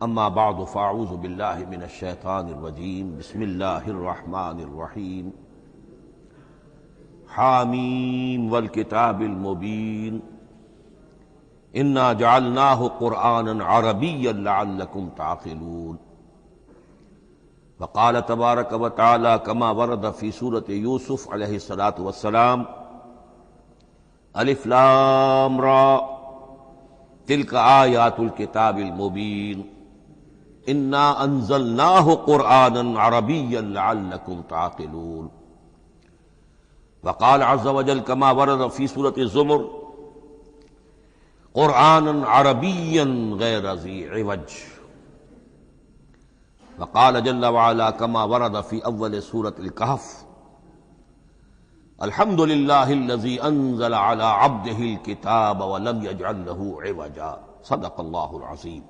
اما بعد فاعوذ باللہ من الشیطان الرجیم بسم اللہ الرحمن الرحیم حامیم والکتاب المبین انا جعلناہ قرآنا عربیا لعلکم تعقلون وقال تبارک وتعالی کما ورد فی سورۃ یوسف علیہ الصلاۃ والسلام الف لام را تلک آیات الکتاب المبین انا انزلناہ قرآنا عربیا لعلکم تعقلون وقال عز وجل كما ورد في سورة الزمر قرآنا عربيا غير ذي عوج وقال جل وعلا كما ورد في أول سورة الكهف الحمد لله الذي أنزل على عبده الكتاب ولم يجعل له عوجا صدق الله العظيم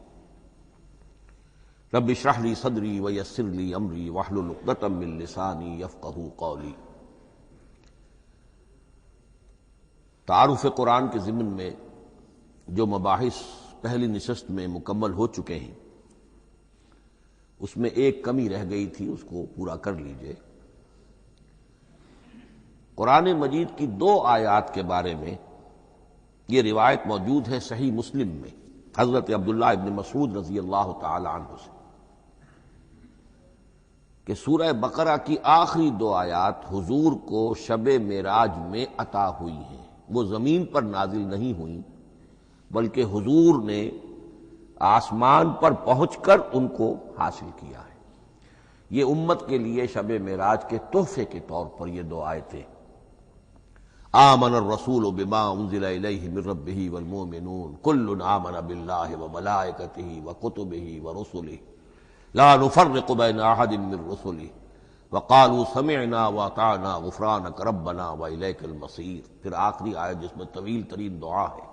رب اشرح لي صدري ويسر لي أمري واحلل عقدة من لساني يفقهوا قولي۔ تعارف قرآن کے ضمن میں جو مباحث پہلی نشست میں مکمل ہو چکے ہیں اس میں ایک کمی رہ گئی تھی، اس کو پورا کر لیجئے۔ قرآن مجید کی 2 آیات کے بارے میں یہ روایت موجود ہے صحیح مسلم میں حضرت عبداللہ ابن مسعود رضی اللہ تعالی عنہ سے کہ سورہ بقرہ کی آخری 2 آیات حضور کو شب معراج میں عطا ہوئی ہیں، وہ زمین پر نازل نہیں ہوئیں بلکہ حضور نے آسمان پر پہنچ کر ان کو حاصل کیا ہے۔ یہ امت کے لیے شب معراج کے تحفے کے طور پر یہ 2 آیتیں آمن الرسول بما انزل الیہ من ربہ والمؤمنون کل آمن باللہ وملائکتہ وکتبہ ورسلہ لا نفرق بین احد من رسلہ وقالوا سمعنا واطعنا غفرانک ربنا والیک المصیر۔ پھر آخری آیت جس میں طویل ترین دعا ہے۔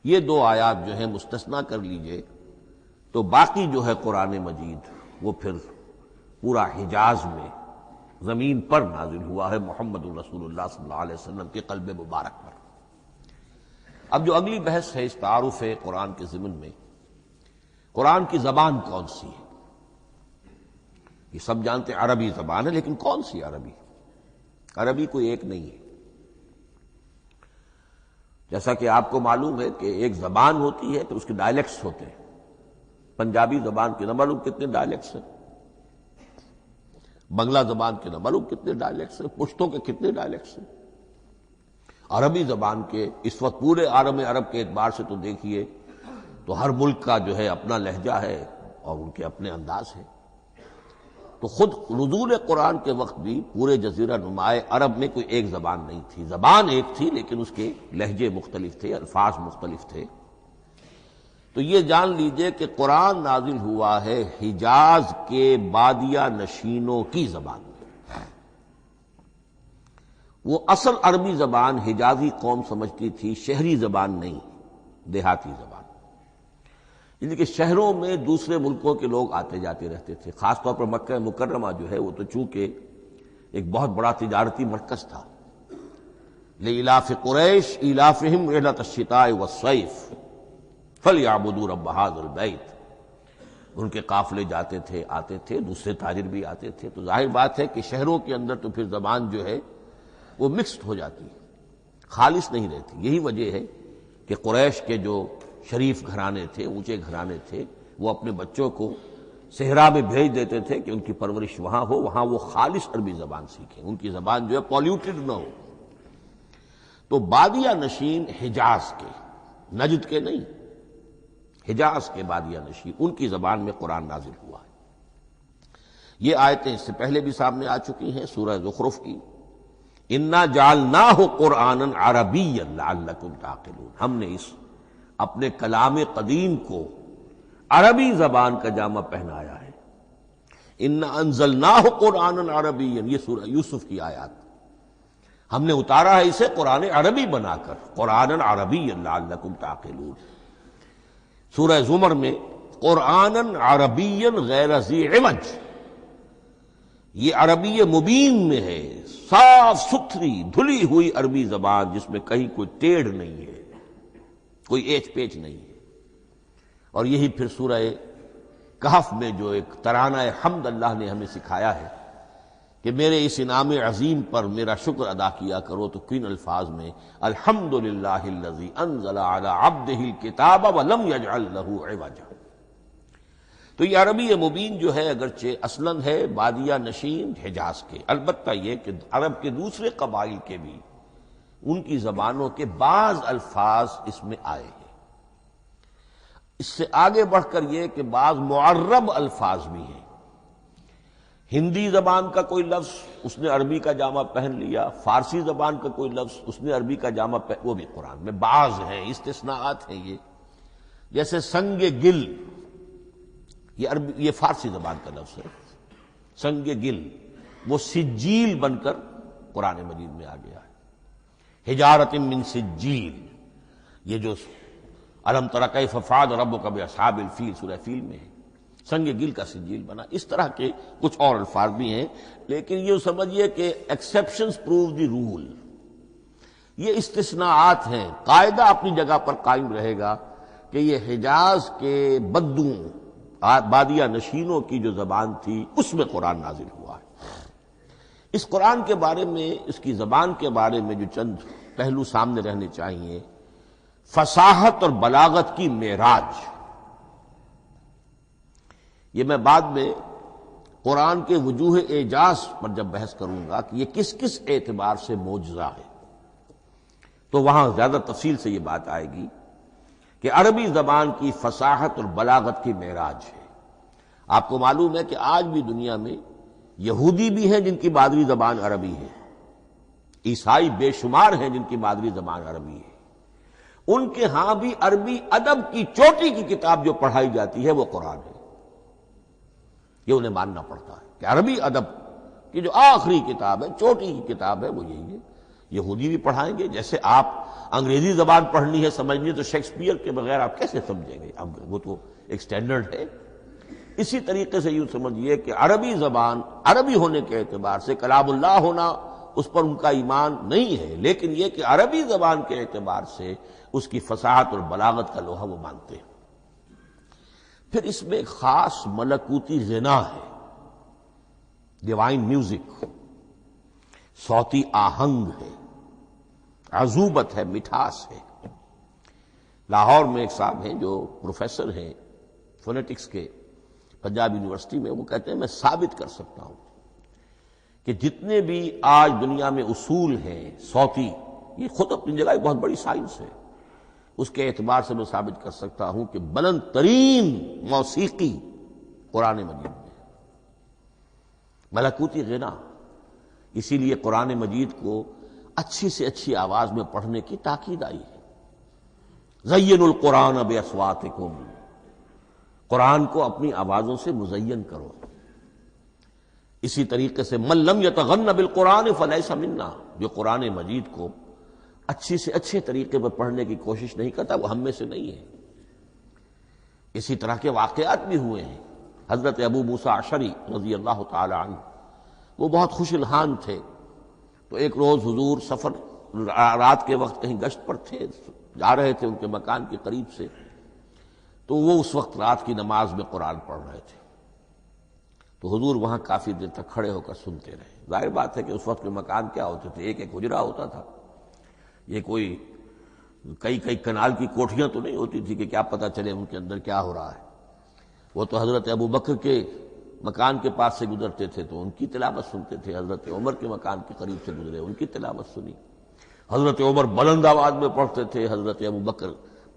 یہ 2 آیات جو ہیں مستثنا کر لیجئے تو باقی جو ہے قرآن مجید وہ پھر پورا حجاز میں زمین پر نازل ہوا ہے محمد رسول اللہ صلی اللہ علیہ وسلم کے قلب مبارک پر۔ اب جو اگلی بحث ہے اس تعارف قرآن کے ضمن میں، قرآن کی زبان کون سی ہے؟ یہ سب جانتے ہیں عربی زبان ہے، لیکن کون سی عربی؟ عربی کوئی ایک نہیں ہے۔ جیسا کہ آپ کو معلوم ہے کہ ایک زبان ہوتی ہے تو اس کے ڈائلیکٹس ہوتے ہیں۔ پنجابی زبان کے نہ معلوم کتنے ڈائلیکٹس ہیں، بنگلہ زبان کے نہ معلوم کتنے ڈائلیکٹس ہیں، پشتوں کے کتنے ڈائلیکٹس ہیں۔ عربی زبان کے اس وقت پورے عالم عرب کے اعتبار سے تو دیکھیے تو ہر ملک کا جو ہے اپنا لہجہ ہے اور ان کے اپنے انداز ہے۔ تو خود نزول قرآن کے وقت بھی پورے جزیرہ نمائے عرب میں کوئی ایک زبان نہیں تھی، زبان ایک تھی لیکن اس کے لہجے مختلف تھے، الفاظ مختلف تھے۔ تو یہ جان لیجئے کہ قرآن نازل ہوا ہے حجاز کے بادیہ نشینوں کی زبان میں۔ وہ اصل عربی زبان حجازی قوم سمجھتی تھی، شہری زبان نہیں، دیہاتی زبان۔ یعنی کہ شہروں میں دوسرے ملکوں کے لوگ آتے جاتے رہتے تھے، خاص طور پر مکہ مکرمہ جو ہے وہ تو چونکہ ایک بہت بڑا تجارتی مرکز تھا۔ لإلاف قریش ایلافہم رحلۃ الشتاء والصیف فلیعبدوا رب ھذا البیت۔ ان کے قافلے جاتے تھے، آتے تھے، دوسرے تاجر بھی آتے تھے، تو ظاہر بات ہے کہ شہروں کے اندر تو پھر زبان جو ہے وہ مکسڈ ہو جاتی ہے، خالص نہیں رہتی۔ یہی وجہ ہے کہ قریش کے جو شریف گھرانے تھے، اونچے گھرانے تھے، وہ اپنے بچوں کو صحرا میں بھیج دیتے تھے کہ ان کی پرورش وہاں ہو، وہاں وہ خالص عربی زبان سیکھیں، ان کی زبان جو ہے پولیوٹڈ نہ ہو۔ تو بادیہ نشین حجاز کے، نجد کے نہیں، حجاز کے بادیہ نشین، ان کی زبان میں قرآن نازل ہوا ہے۔ یہ آیتیں اس سے پہلے بھی سامنے آ چکی ہیں سورہ زخرف کی، انا جعلناہ قرآنا عربیا لعلکم تعقلون۔ ہم نے اس اپنے کلام قدیم کو عربی زبان کا جامہ پہنایا ہے۔ انا انزلناہ قرآنا عربیا، یہ سورہ یوسف کی آیات، ہم نے اتارا ہے اسے قرآن عربی بنا کر، قرآنا عربیا لعلکم تعقلون۔ سورہ زمر میں قرآنا عربیا غیر ذی عوج، یہ عربی مبین میں ہے، صاف ستھری دھلی ہوئی عربی زبان جس میں کہیں کوئی ٹیڑھ نہیں ہے، کوئی ایچ پیچ نہیں ہے۔ اور یہی پھر سورہ کہف میں جو ایک ترانہ حمد اللہ نے ہمیں سکھایا ہے کہ میرے اس انعام عظیم پر میرا شکر ادا کیا کرو، تو کن الفاظ میں الحمدللہ الذی انزل علی عبدہ الکتاب ولم یجعل لہ عوجا۔ تو یہ عربی مبین جو ہے اگرچہ اصلاً ہے بادیہ نشین حجاز کے، البتہ یہ کہ عرب کے دوسرے قبائل کے بھی ان کی زبانوں کے بعض الفاظ اس میں آئے ہیں۔ اس سے آگے بڑھ کر یہ کہ بعض معرب الفاظ بھی ہیں۔ ہندی زبان کا کوئی لفظ اس نے عربی کا جامہ پہن لیا، فارسی زبان کا کوئی لفظ اس نے عربی کا جامہ وہ بھی قرآن میں بعض ہیں، استثناءات ہیں یہ۔ جیسے سنگ گل، یہ فارسی زبان کا لفظ ہے، سنگ گل، وہ سجیل بن کر قرآن مجید میں آ گیا ہے۔ حجارۃ من سجیل، یہ جو الم تر کیف فعل ربک باصحاب الفیل سورہ فیل میں ہے، سنگ گل کا سجیل بنا۔ اس طرح کے کچھ اور الفاظ بھی ہیں، لیکن یہ سمجھیے کہ ایکسیپشنز پروو دی رول، یہ استثناءات ہیں، قاعدہ اپنی جگہ پر قائم رہے گا کہ یہ حجاز کے بدوں بادیہ نشینوں کی جو زبان تھی اس میں قرآن نازل ہوا ہے۔ اس قرآن کے بارے میں، اس کی زبان کے بارے میں جو چند پہلو سامنے رہنے چاہیے، فصاحت اور بلاغت کی معراج، یہ میں بعد میں قرآن کے وجوہ اعجاز پر جب بحث کروں گا کہ یہ کس کس اعتبار سے معجزہ ہے، تو وہاں زیادہ تفصیل سے یہ بات آئے گی کہ عربی زبان کی فصاحت اور بلاغت کی معراج ہے۔ آپ کو معلوم ہے کہ آج بھی دنیا میں یہودی بھی ہیں جن کی مادری زبان عربی ہے، عیسائی بے شمار ہیں جن کی مادری زبان عربی ہے، ان کے ہاں بھی عربی ادب کی چوٹی کی کتاب جو پڑھائی جاتی ہے وہ قرآن ہے۔ یہ انہیں ماننا پڑتا ہے کہ عربی ادب کی جو آخری کتاب ہے، چوٹی کی کتاب ہے، وہ یہی ہے۔ یہودی بھی پڑھائیں گے، جیسے آپ انگریزی زبان پڑھنی ہے سمجھنی ہے تو شیکسپیئر کے بغیر آپ کیسے سمجھیں گے؟ اب وہ تو ایک سٹینڈرڈ ہے۔ اسی طریقے سے یوں سمجھیے کہ عربی زبان عربی ہونے کے اعتبار سے کلام اللہ ہونا اس پر ان کا ایمان نہیں ہے، لیکن یہ کہ عربی زبان کے اعتبار سے اس کی فصاحت اور بلاغت کا لوہا وہ مانتے ہیں۔ پھر اس میں ایک خاص ملکوتی غنا ہے، ڈیوائن میوزک، صوتی آہنگ ہے، عذوبت ہے، مٹھاس ہے۔ لاہور میں ایک صاحب ہیں جو پروفیسر ہیں فونیٹکس کے پنجاب یونیورسٹی میں، وہ کہتے ہیں میں ثابت کر سکتا ہوں کہ جتنے بھی آج دنیا میں اصول ہیں صوتی، یہ خود اپنی جگہ ایک بہت بڑی سائنس ہے، اس کے اعتبار سے میں ثابت کر سکتا ہوں کہ بلند ترین موسیقی قرآن مجید میں ہے، ملکوتی غنا۔ اسی لیے قرآن مجید کو اچھی سے اچھی آواز میں پڑھنے کی تاکید آئی ہے۔ زینوا القرآن باصواتکم، قرآن کو اپنی آوازوں سے مزین کرو۔ اسی طریقے سے من لم یتغن بالقرآن فلیس منا، جو قرآن مجید کو اچھی سے اچھے طریقے پر پڑھنے کی کوشش نہیں کرتا وہ ہم میں سے نہیں ہے۔ اسی طرح کے واقعات بھی ہوئے ہیں۔ حضرت ابو موسیٰ اشعری رضی اللہ تعالی عنہ، وہ بہت خوش الحان تھے، تو ایک روز حضور سفر رات کے وقت کہیں گشت پر تھے، جا رہے تھے ان کے مکان کے قریب سے، تو وہ اس وقت رات کی نماز میں قرآن پڑھ رہے تھے، تو حضور وہاں کافی دیر تک کھڑے ہو کر سنتے رہے۔ ظاہر بات ہے کہ اس وقت کے مکان کیا ہوتے تھے، ایک ایک حجرہ ہوتا تھا، یہ کوئی کئی کنال کی کوٹھیاں تو نہیں ہوتی تھی کہ کیا پتہ چلے ان کے اندر کیا ہو رہا ہے۔ وہ تو حضرت ابو بکر کے مکان کے پاس سے گزرتے تھے تو ان کی تلاوت سنتے تھے، حضرت عمر کے مکان کے قریب سے گزرے ان کی تلاوت سنی، حضرت عمر بلند آواز میں پڑھتے تھے، حضرت ابو بکر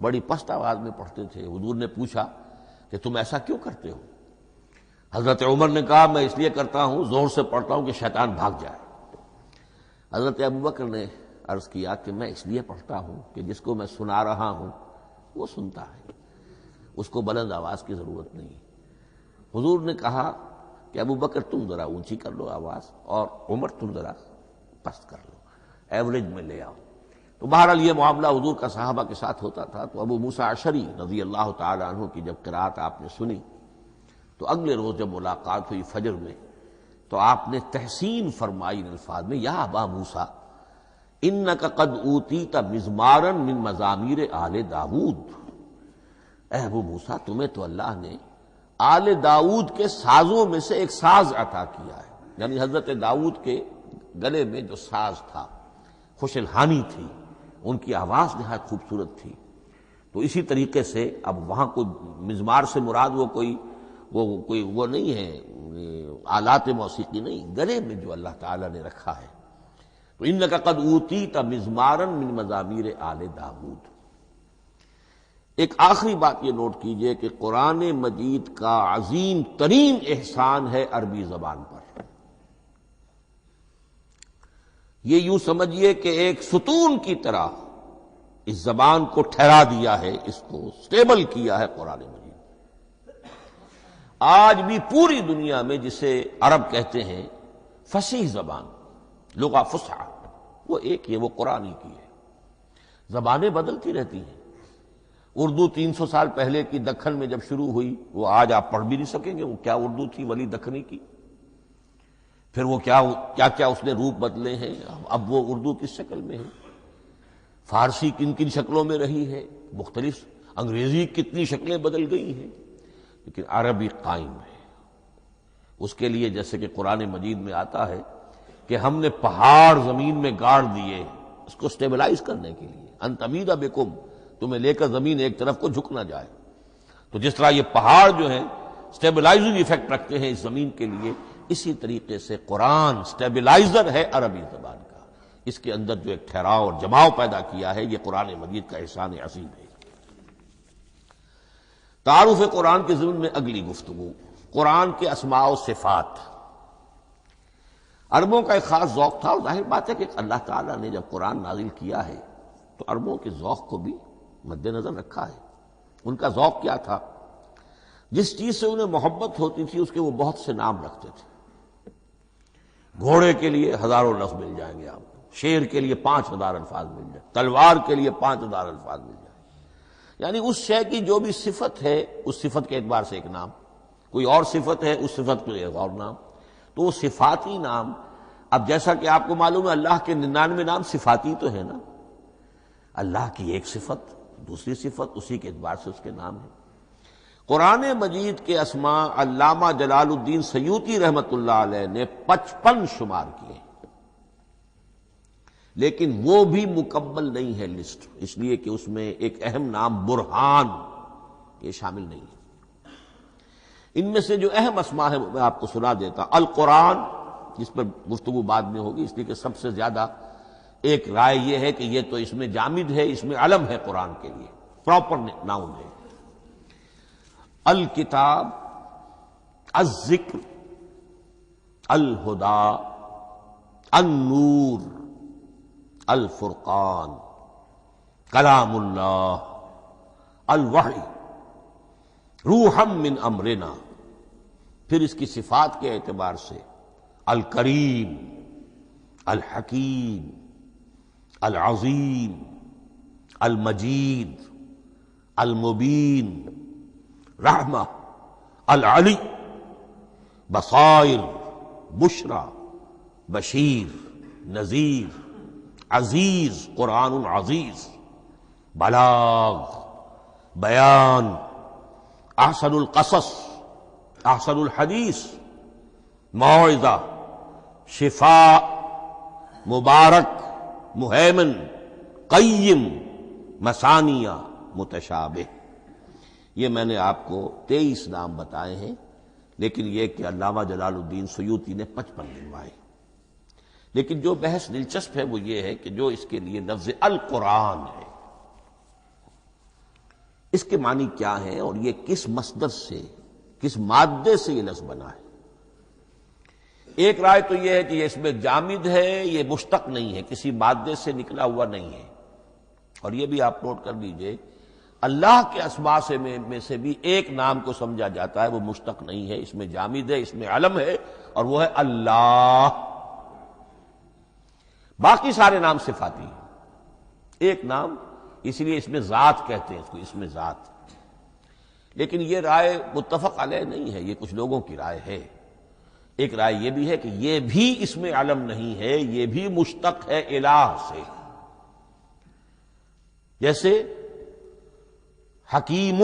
بڑی پست آواز میں پڑھتے تھے۔ حضور نے پوچھا کہ تم ایسا کیوں کرتے ہو؟ حضرت عمر نے کہا میں اس لیے کرتا ہوں، زور سے پڑھتا ہوں کہ شیطان بھاگ جائے۔ حضرت ابو بکر نے عرض کیا کہ میں اس لیے پڑھتا ہوں کہ جس کو میں سنا رہا ہوں وہ سنتا ہے، اس کو بلند آواز کی ضرورت نہیں۔ حضور نے کہا کہ ابو بکر تم ذرا اونچی کر لو آواز، اور عمر تم ذرا پست کر لو، ایوریج میں لے آؤ۔ تو بہرحال یہ معاملہ حضور کا صحابہ کے ساتھ ہوتا تھا۔ تو ابو موسیٰ اشعری رضی اللہ تعالی عنہ کی جب قرات آپ نے سنی تو اگلے روز جب ملاقات ہوئی فجر میں، تو آپ نے تحسین فرمائی ان الفاظ میں، یا ابا موسیٰ انک قد اوتیت مزمارا من مزامیر آل داود، اے ابو موسیٰ تمہیں تو اللہ نے آل داؤد کے سازوں میں سے ایک ساز عطا کیا ہے، یعنی حضرت داؤد کے گلے میں جو ساز تھا، خوش الحانی تھی، ان کی آواز نہایت خوبصورت تھی۔ تو اسی طریقے سے اب وہاں کوئی مزمار سے مراد وہ نہیں ہے، آلات موسیقی نہیں، گلے میں جو اللہ تعالیٰ نے رکھا ہے۔ تو انک قد اوتیت مزمارا من مزامیر آل داؤد۔ ایک آخری بات یہ نوٹ کیجئے کہ قرآن مجید کا عظیم ترین احسان ہے عربی زبان پر۔ یہ یوں سمجھیے کہ ایک ستون کی طرح اس زبان کو ٹھہرا دیا ہے، اس کو سٹیبل کیا ہے قرآن مجید۔ آج بھی پوری دنیا میں جسے عرب کہتے ہیں فصیح زبان، لغہ فصحی، وہ ایک ہے، وہ قرآن ہی کی ہے۔ زبانیں بدلتی رہتی ہیں۔ اردو 300 سال پہلے کی دکن میں جب شروع ہوئی، وہ آج آپ پڑھ بھی نہیں سکیں گے وہ کیا اردو تھی ولی دکنی کی۔ پھر وہ کیا اس نے روپ بدلے ہیں، اب وہ اردو کس شکل میں ہے، فارسی کن کن شکلوں میں رہی ہے، مختلف، انگریزی کتنی شکلیں بدل گئی ہیں، لیکن عربی قائم ہے۔ اس کے لیے جیسے کہ قرآن مجید میں آتا ہے کہ ہم نے پہاڑ زمین میں گاڑ دیے اس کو سٹیبلائز کرنے کے لیے، ان تمید بکم، تمہیں لے کر زمین ایک طرف کو جھک نہ جائے۔ تو جس طرح یہ پہاڑ جو ہیں سٹیبلائزنگ ایفیکٹ رکھتے ہیں اس زمین کے لیے، اسی طریقے سے قرآن سٹیبلائزر ہے عربی زبان کا۔ اس کے اندر جو ایک ٹھہراؤ اور جماؤ پیدا کیا ہے، یہ قرآن مجید کا احسان عظیم ہے۔ تعارف قرآن کے ضمن میں اگلی گفتگو، قرآن کے اسماء و صفات۔ عربوں کا ایک خاص ذوق تھا، اور ظاہر بات ہے کہ اللہ تعالیٰ نے جب قرآن نازل کیا ہے تو عربوں کے ذوق کو بھی مد نظر رکھا ہے۔ ان کا ذوق کیا تھا؟ جس چیز سے انہیں محبت ہوتی تھی اس کے وہ بہت سے نام رکھتے تھے۔ گھوڑے کے لیے ہزاروں لفظ مل جائیں گے آپ کو، شیر کے لیے 5000 الفاظ مل جائیں، تلوار کے لیے 5000 الفاظ مل جائیں، یعنی اس شے کی جو بھی صفت ہے اس صفت کے اعتبار سے ایک نام، کوئی اور صفت ہے اس صفت کے ایک اور نام۔ تو وہ صفاتی نام، اب جیسا کہ آپ کو معلوم ہے اللہ کے 99 نام صفاتی تو ہے نا، اللہ کی ایک صفت دوسری صفت، اسی کے اعتبار سے اس کے نام ہیں۔ قرآن مجید کے اسماء علامہ جلال الدین سیوطی رحمۃ اللہ علیہ نے 55 شمار کیے، لیکن وہ بھی مکمل نہیں ہے لسٹ، اس لیے کہ اس میں ایک اہم نام برہان یہ شامل نہیں ہے۔ ان میں سے جو اہم اسماء ہے وہ میں آپ کو سنا دیتا۔ القرآن، جس پر گفتگو بعد میں ہوگی، اس لیے کہ سب سے زیادہ ایک رائے یہ ہے کہ یہ تو اس میں جامد ہے، اس میں علم ہے قرآن کے لیے، پراپر ناؤن ہے۔ الکتاب، الذکر، الہدی، النور، الفرقان، کلام اللہ، الوحی، روحا من امرنا۔ پھر اس کی صفات کے اعتبار سے الکریم، الحکیم، العظیم، المجید، المبین، رحمہ، العلی، بصائر، بشرا، بشیر، نذیر، عزیز، قرآن عزیز، بلاغ، بیان، احسن القصص، احسن الحدیث، موعظہ، شفاء، مبارک، مہیمن، قیم، مثانیہ، متشابہ۔ یہ میں نے آپ کو 23 نام بتائے ہیں، لیکن یہ کہ علامہ جلال الدین سیوطی نے 55 گنوائے۔ لیکن جو بحث دلچسپ ہے وہ یہ ہے کہ جو اس کے لیے لفظ القرآن ہے، اس کے معنی کیا ہے اور یہ کس مصدر سے، کس مادے سے یہ لفظ بنا ہے۔ ایک رائے تو یہ ہے کہ یہ اس میں جامد ہے، یہ مشتق نہیں ہے، کسی مادے سے نکلا ہوا نہیں ہے۔ اور یہ بھی آپ نوٹ کر لیجئے، اللہ کے اسماء میں سے بھی ایک نام کو سمجھا جاتا ہے وہ مشتق نہیں ہے، اس میں جامد ہے، اس میں علم ہے، اور وہ ہے اللہ۔ باقی سارے نام صفاتی ہیں، ایک نام، اس لیے اس میں ذات کہتے ہیں، اس کو اس میں ذات۔ لیکن یہ رائے متفق علیہ نہیں ہے، یہ کچھ لوگوں کی رائے ہے۔ ایک رائے یہ بھی ہے کہ یہ بھی اس میں علم نہیں ہے، یہ بھی مشتق ہے الہ سے۔ جیسے حکیم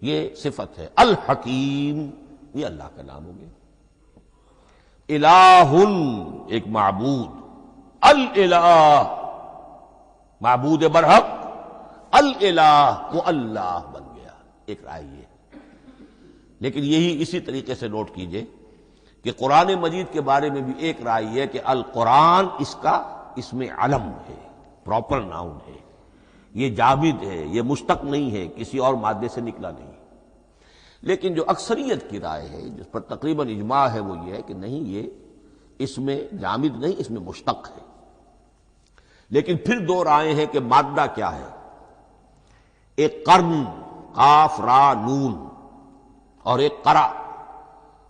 یہ صفت ہے، الحکیم یہ اللہ کا نام ہو گیا، الہ ایک معبود، الالہ معبود برحق، الالہ وہ اللہ بن گیا، ایک رائے یہ۔ لیکن یہی اسی طریقے سے نوٹ کیجئے کہ قرآن مجید کے بارے میں بھی ایک رائے یہ کہ القرآن اس کا اسم علم ہے، پراپر ناؤن ہے، یہ جامد ہے، یہ مشتق نہیں ہے، کسی اور مادے سے نکلا نہیں۔ لیکن جو اکثریت کی رائے ہے، جس پر تقریباً اجماع ہے، وہ یہ ہے کہ نہیں، یہ اس میں جامد نہیں، اس میں مشتق ہے۔ لیکن پھر دو رائے ہیں کہ مادہ کیا ہے۔ ایک قرن قاف را نون اور ایک قرا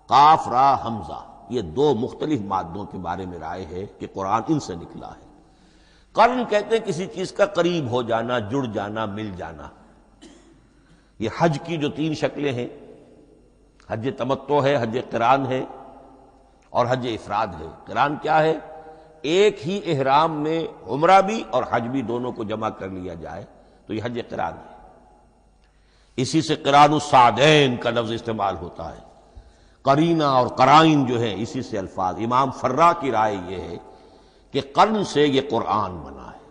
قاف را حمزہ، یہ دو مختلف مادوں کے بارے میں رائے ہے کہ قرآن ان سے نکلا ہے۔ قرن کہتے ہیں کسی چیز کا قریب ہو جانا، جڑ جانا، مل جانا۔ یہ حج کی جو تین شکلیں ہیں، حج تمتع ہے، حج قران ہے اور حج افراد ہے۔ قران کیا ہے؟ ایک ہی احرام میں عمرہ بھی اور حج بھی دونوں کو جمع کر لیا جائے تو یہ حج قران ہے۔ اسی سے قران الصعدین کا لفظ استعمال ہوتا ہے۔ قرینہ اور قرائن جو ہے اسی سے الفاظ۔ امام فرا کی رائے یہ ہے کہ قرن سے یہ قرآن بنا ہے،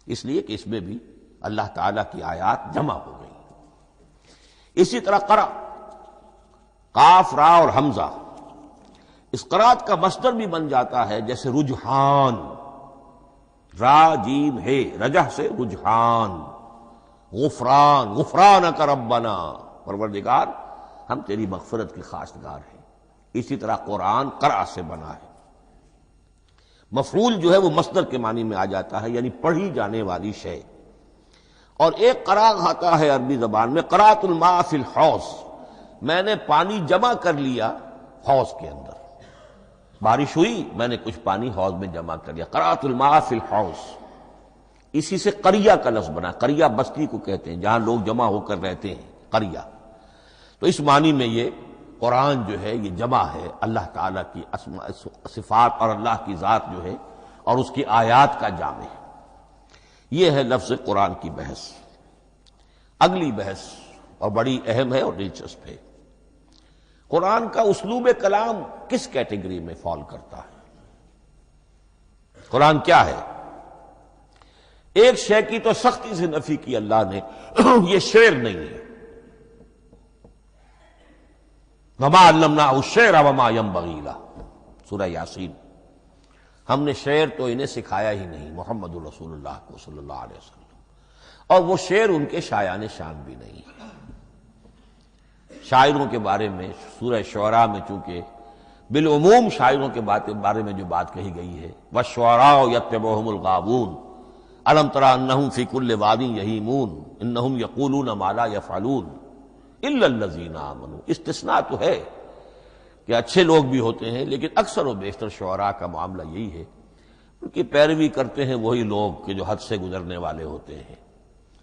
اس لیے کہ اس میں بھی اللہ تعالیٰ کی آیات جمع ہو گئی۔ اسی طرح قرأ قاف را اور حمزہ، اس قرات کا مصدر بھی بن جاتا ہے، جیسے رجحان، را جیم ہے، رجح سے رجحان، غفران، غفرانک ربنا، پروردگار ہم تیری مغفرت کے خواستگار ہیں۔ اسی طرح قرآن قرأ سے بنا ہے۔ مفعول جو ہے وہ مصدر کے معنی میں آ جاتا ہے، یعنی پڑھی جانے والی شے۔ اور ایک قرأ آتا ہے عربی زبان میں، قرأت الماء فی الحوض، میں نے پانی جمع کر لیا حوض کے اندر، بارش ہوئی میں نے کچھ پانی حوض میں جمع کر لیا، قرأت الماء فی الحوض۔ اسی سے قریہ کا لفظ بنا، قریہ بستی کو کہتے ہیں جہاں لوگ جمع ہو کر رہتے ہیں، قریہ۔ تو اس معنی میں یہ قرآن جو ہے یہ جمع ہے اللہ تعالیٰ کی اسماء صفات اور اللہ کی ذات جو ہے اور اس کی آیات کا جامع ہے۔ یہ ہے لفظ قرآن کی بحث۔ اگلی بحث اور بڑی اہم ہے اور دلچسپ ہے، قرآن کا اسلوب کلام کس کیٹیگری میں فال کرتا ہے؟ قرآن کیا ہے؟ ایک شے کی تو سختی سے نفی کی اللہ نے، یہ شعر نہیں ہے، وما علمناہ الشعر وما ينبغی لہ، سورہ یاسین۔ ہم نے شعر تو انہیں سکھایا ہی نہیں، محمد رسول اللہ کو صلی اللہ علیہ وسلم، اور وہ شعر ان کے شایان شان بھی نہیں۔ شاعروں کے بارے میں سورہ شعراء میں چونکہ بالعموم شاعروں کے بارے میں جو بات کہی گئی ہے، وَالشُّعَرَاءُ يَتَّبِعُهُمُ الْغَاوُونَ أَلَمْ تَرَ أَنَّهُمْ فِي كُلِّ وَادٍ يَهِيمُونَ إِنَّهُمْ يَقُولُونَ مَا لَا يَفْعَلُونَ إِلَّا الَّذِينَ آمَنُوا۔ استثناء تو ہے کہ اچھے لوگ بھی ہوتے ہیں، لیکن اکثر و بیشتر شعراء کا معاملہ یہی ہے، ان کی پیروی کرتے ہیں وہی لوگ کہ جو حد سے گزرنے والے ہوتے ہیں،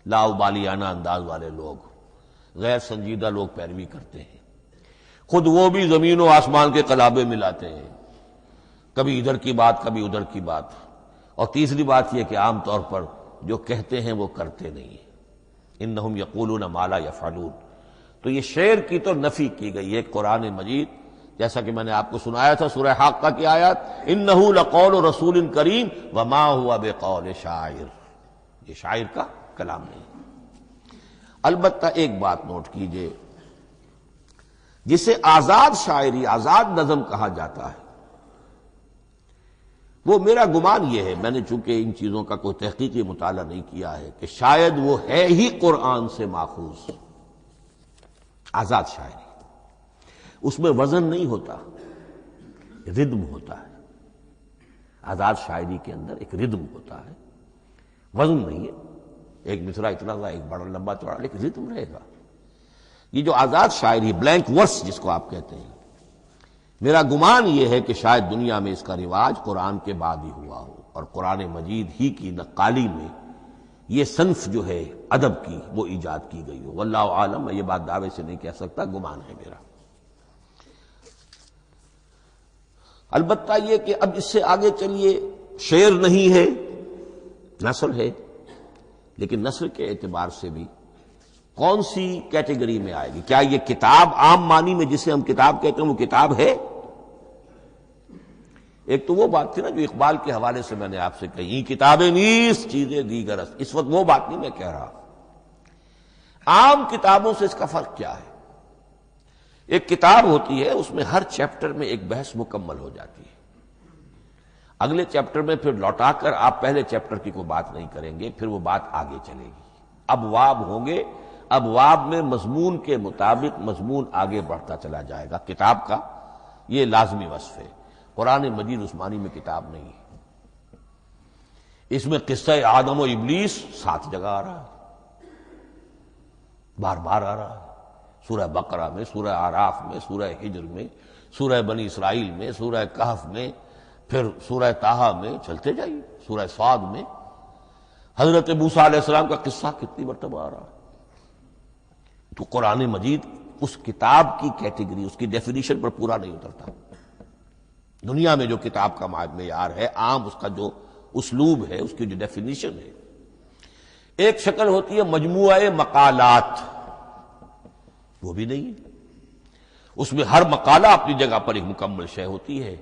لاؤبالیانہ انداز والے لوگ، غیر سنجیدہ لوگ پیروی کرتے ہیں۔ خود وہ بھی زمین و آسمان کے قلابے ملاتے ہیں، کبھی ادھر کی بات کبھی ادھر کی بات۔ اور تیسری بات یہ کہ عام طور پر جو کہتے ہیں وہ کرتے نہیں ہیں، انہم یقولون ما لا یفعلون۔ تو یہ شعر کی تو نفی کی گئی ہے۔ قرآن مجید جیسا کہ میں نے آپ کو سنایا تھا سورہ حاقہ کی آیات، انہ لقول رسول کریم وما هو بقول شاعر، یہ شاعر کا کلام نہیں۔ البتہ ایک بات نوٹ کیجئے، جسے آزاد شاعری، آزاد نظم کہا جاتا ہے، وہ میرا گمان یہ ہے، میں نے چونکہ ان چیزوں کا کوئی تحقیقی مطالعہ نہیں کیا ہے، کہ شاید وہ ہے ہی قرآن سے ماخوذ آزاد شاعری۔ اس میں وزن نہیں ہوتا، ردم ہوتا ہے۔ آزاد شاعری کے اندر ایک ردم ہوتا ہے، وزن نہیں ہے، ایک مصرع اتنا سا، ایک بڑا لمبا چوڑا، لیکن ردم رہے گا۔ یہ جو آزاد شاعری، بلینک ورس جس کو آپ کہتے ہیں، میرا گمان یہ ہے کہ شاید دنیا میں اس کا رواج قرآن کے بعد ہی ہوا ہو، اور قرآن مجید ہی کی نقالی میں یہ صنف جو ہے ادب کی وہ ایجاد کی گئی ہو۔ واللہ عالم، میں یہ بات دعوے سے نہیں کہہ سکتا، گمان ہے میرا۔ البتہ یہ کہ اب اس سے آگے چلیے، شعر نہیں ہے، نثر ہے، لیکن نثر کے اعتبار سے بھی کون سی کیٹیگری میں آئے گی؟ کیا یہ کتاب عام معنی میں جسے ہم کتاب کہتے ہیں وہ کتاب ہے؟ ایک تو وہ بات تھی نا جو اقبال کے حوالے سے میں نے آپ سے کہی، کتابیں نیز چیزیں دیگر است، اس وقت وہ بات نہیں میں کہہ رہا۔ عام کتابوں سے اس کا فرق کیا ہے؟ ایک کتاب ہوتی ہے، اس میں ہر چیپٹر میں ایک بحث مکمل ہو جاتی ہے، اگلے چیپٹر میں پھر لوٹا کر آپ پہلے چیپٹر کی کوئی بات نہیں کریں گے، پھر وہ بات آگے چلے گی، ابواب ہوں گے، ابواب میں مضمون کے مطابق مضمون آگے بڑھتا چلا جائے گا۔ کتاب کا یہ لازمی وصف ہے۔ قرآن مجید عثمانی میں کتاب نہیں ہے، اس میں قصہ آدم و ابلیس 7 جگہ آ رہا ہے، بار بار آ رہا ہے، سورہ بقرہ میں، سورہ اعراف میں، سورہ ہجر میں، سورہ بنی اسرائیل میں، سورہ کہف میں، پھر سورہ طٰہٰ میں، چلتے جائیے، سورہ صاد میں حضرت موسیٰ علیہ السلام کا قصہ کتنی مرتبہ آ رہا ہے۔ تو قرآن مجید اس کتاب کی کیٹیگری، اس کی ڈیفینیشن پر پورا نہیں اترتا۔ دنیا میں جو کتاب کا معیار ہے، عام اس کا جو اسلوب ہے، اس کی جو ڈیفینیشن ہے، ایک شکل ہوتی ہے مجموعہ مقالات، وہ بھی نہیں ہے، اس میں ہر مقالہ اپنی جگہ پر ایک مکمل شے ہوتی ہے،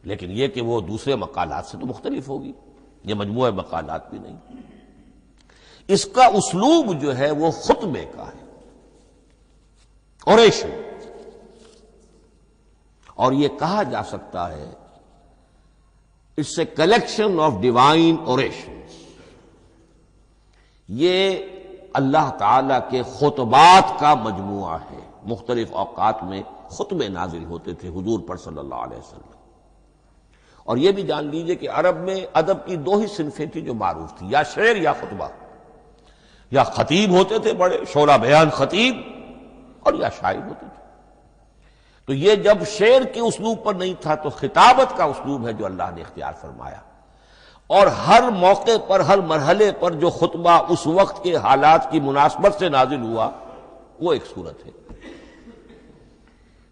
لیکن یہ کہ وہ دوسرے مقالات سے تو مختلف ہوگی، یہ مجموعہ مقالات بھی نہیں۔ اس کا اسلوب جو ہے وہ خطبے کا ہے، اوریشن، اور یہ کہا جا سکتا ہے it's a collection of divine orations, یہ اللہ تعالی کے خطبات کا مجموعہ ہے۔ مختلف اوقات میں خطبے نازل ہوتے تھے حضور پر صلی اللہ علیہ وسلم، اور یہ بھی جان لیجئے کہ عرب میں ادب کی 2 ہی صنفیں تھیں جو معروف تھیں، یا شعر یا خطبہ، یا خطیب ہوتے تھے بڑے شعرا بیان خطیب، اور یا شاعر ہوتے تھے۔ تو یہ جب شعر کے اسلوب پر نہیں تھا تو خطابت کا اسلوب ہے جو اللہ نے اختیار فرمایا، اور ہر موقع پر، ہر مرحلے پر جو خطبہ اس وقت کے حالات کی مناسبت سے نازل ہوا وہ ایک صورت ہے۔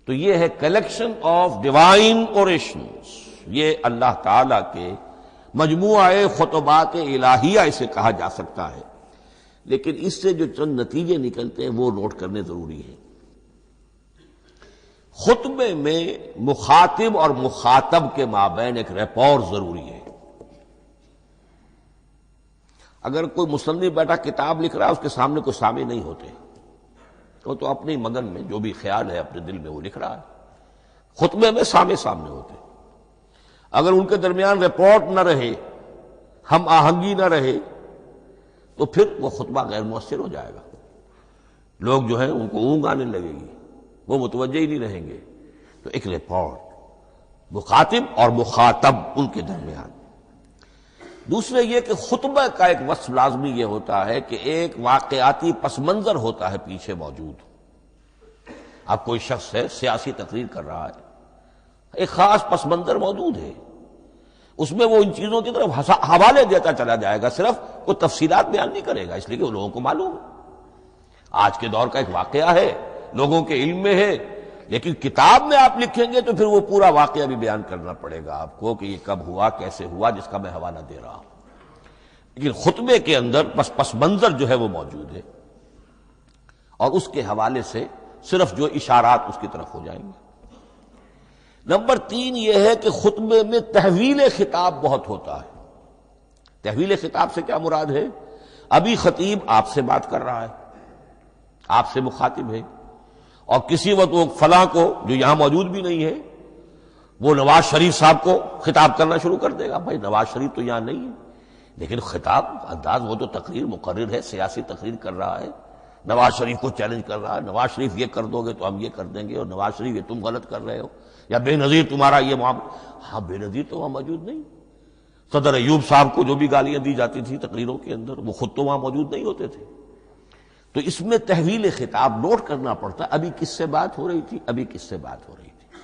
تو یہ ہے کلیکشن آف ڈیوائن اوریشنز، یہ اللہ تعالی کے مجموعہ خطبات الہیہ اسے کہا جا سکتا ہے، لیکن اس سے جو چند نتیجے نکلتے ہیں وہ نوٹ کرنے ضروری ہیں۔ خطبے میں مخاطب اور مخاطب کے مابین ایک ریپور ضروری ہے۔ اگر کوئی مصنف بیٹا کتاب لکھ رہا ہے، اس کے سامنے کوئی سامع نہیں ہوتے، وہ تو اپنی مگن میں جو بھی خیال ہے اپنے دل میں وہ لکھ رہا ہے۔ خطبے میں سامنے ہوتے، اگر ان کے درمیان رپورٹ نہ رہے، ہم آہنگی نہ رہے، تو پھر وہ خطبہ غیر مؤثر ہو جائے گا، لوگ جو ہیں ان کو اونگ آنے لگے گی، وہ متوجہ ہی نہیں رہیں گے۔ تو ایک رپورٹ مخاطب اور مخاطب ان کے درمیان۔ دوسرے یہ کہ خطبہ کا ایک وصف لازمی یہ ہوتا ہے کہ ایک واقعاتی پس منظر ہوتا ہے پیچھے موجود۔ اب کوئی شخص ہے سیاسی تقریر کر رہا ہے، ایک خاص پس منظر موجود ہے، اس میں وہ ان چیزوں کی طرف حوالے دیتا چلا جائے گا، صرف کوئی تفصیلات بیان نہیں کرے گا، اس لیے کہ وہ لوگوں کو معلوم ہے آج کے دور کا ایک واقعہ ہے، لوگوں کے علم میں ہے، لیکن کتاب میں آپ لکھیں گے تو پھر وہ پورا واقعہ بھی بیان کرنا پڑے گا آپ کو کہ یہ کب ہوا، کیسے ہوا، جس کا میں حوالہ دے رہا ہوں۔ لیکن خطبے کے اندر پس منظر جو ہے وہ موجود ہے، اور اس کے حوالے سے صرف جو اشارات اس کی طرف ہو جائیں گے۔ نمبر 3 یہ ہے کہ خطبے میں تحویل خطاب بہت ہوتا ہے۔ تحویل خطاب سے کیا مراد ہے؟ ابھی خطیب آپ سے بات کر رہا ہے، آپ سے مخاطب ہے، اور کسی وقت وہ فلاں کو جو یہاں موجود بھی نہیں ہے، وہ نواز شریف صاحب کو خطاب کرنا شروع کر دے گا۔ بھائی نواز شریف تو یہاں نہیں ہے، لیکن خطاب انداز وہ تو تقریر مقرر ہے، سیاسی تقریر کر رہا ہے، نواز شریف کو چیلنج کر رہا ہے، نواز شریف یہ کر دو گے تو ہم یہ کر دیں گے، اور نواز شریف یہ تم غلط کر رہے ہو، یا بے نظیر تمہارا یہ معاملہ۔ ہاں بے نظیر تو وہاں موجود نہیں، صدر ایوب صاحب کو جو بھی گالیاں دی جاتی تھی تقریروں کے اندر، وہ خود تو وہاں موجود نہیں ہوتے تھے۔ تو اس میں تحویل خطاب نوٹ کرنا پڑتا ہے، ابھی کس سے بات ہو رہی تھی، ابھی کس سے بات ہو رہی تھی۔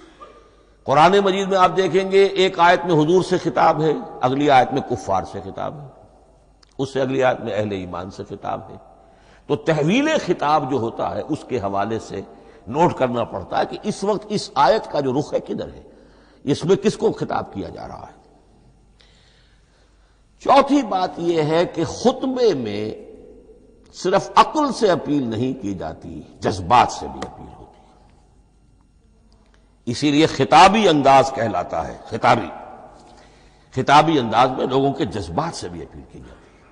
قرآن مجید میں آپ دیکھیں گے ایک آیت میں حضور سے خطاب ہے، اگلی آیت میں کفار سے خطاب ہے، اس سے اگلی آیت میں اہل ایمان سے خطاب ہے۔ تو تحویل خطاب جو ہوتا ہے اس کے حوالے سے نوٹ کرنا پڑتا ہے کہ اس وقت اس آیت کا جو رخ ہے کدھر ہے، اس میں کس کو خطاب کیا جا رہا ہے۔ چوتھی بات یہ ہے کہ خطبے میں صرف عقل سے اپیل نہیں کی جاتی، جذبات سے بھی اپیل ہوتی ہے۔ اسی لیے خطابی انداز کہلاتا ہے، خطابی انداز میں لوگوں کے جذبات سے بھی اپیل کی جاتی ہے۔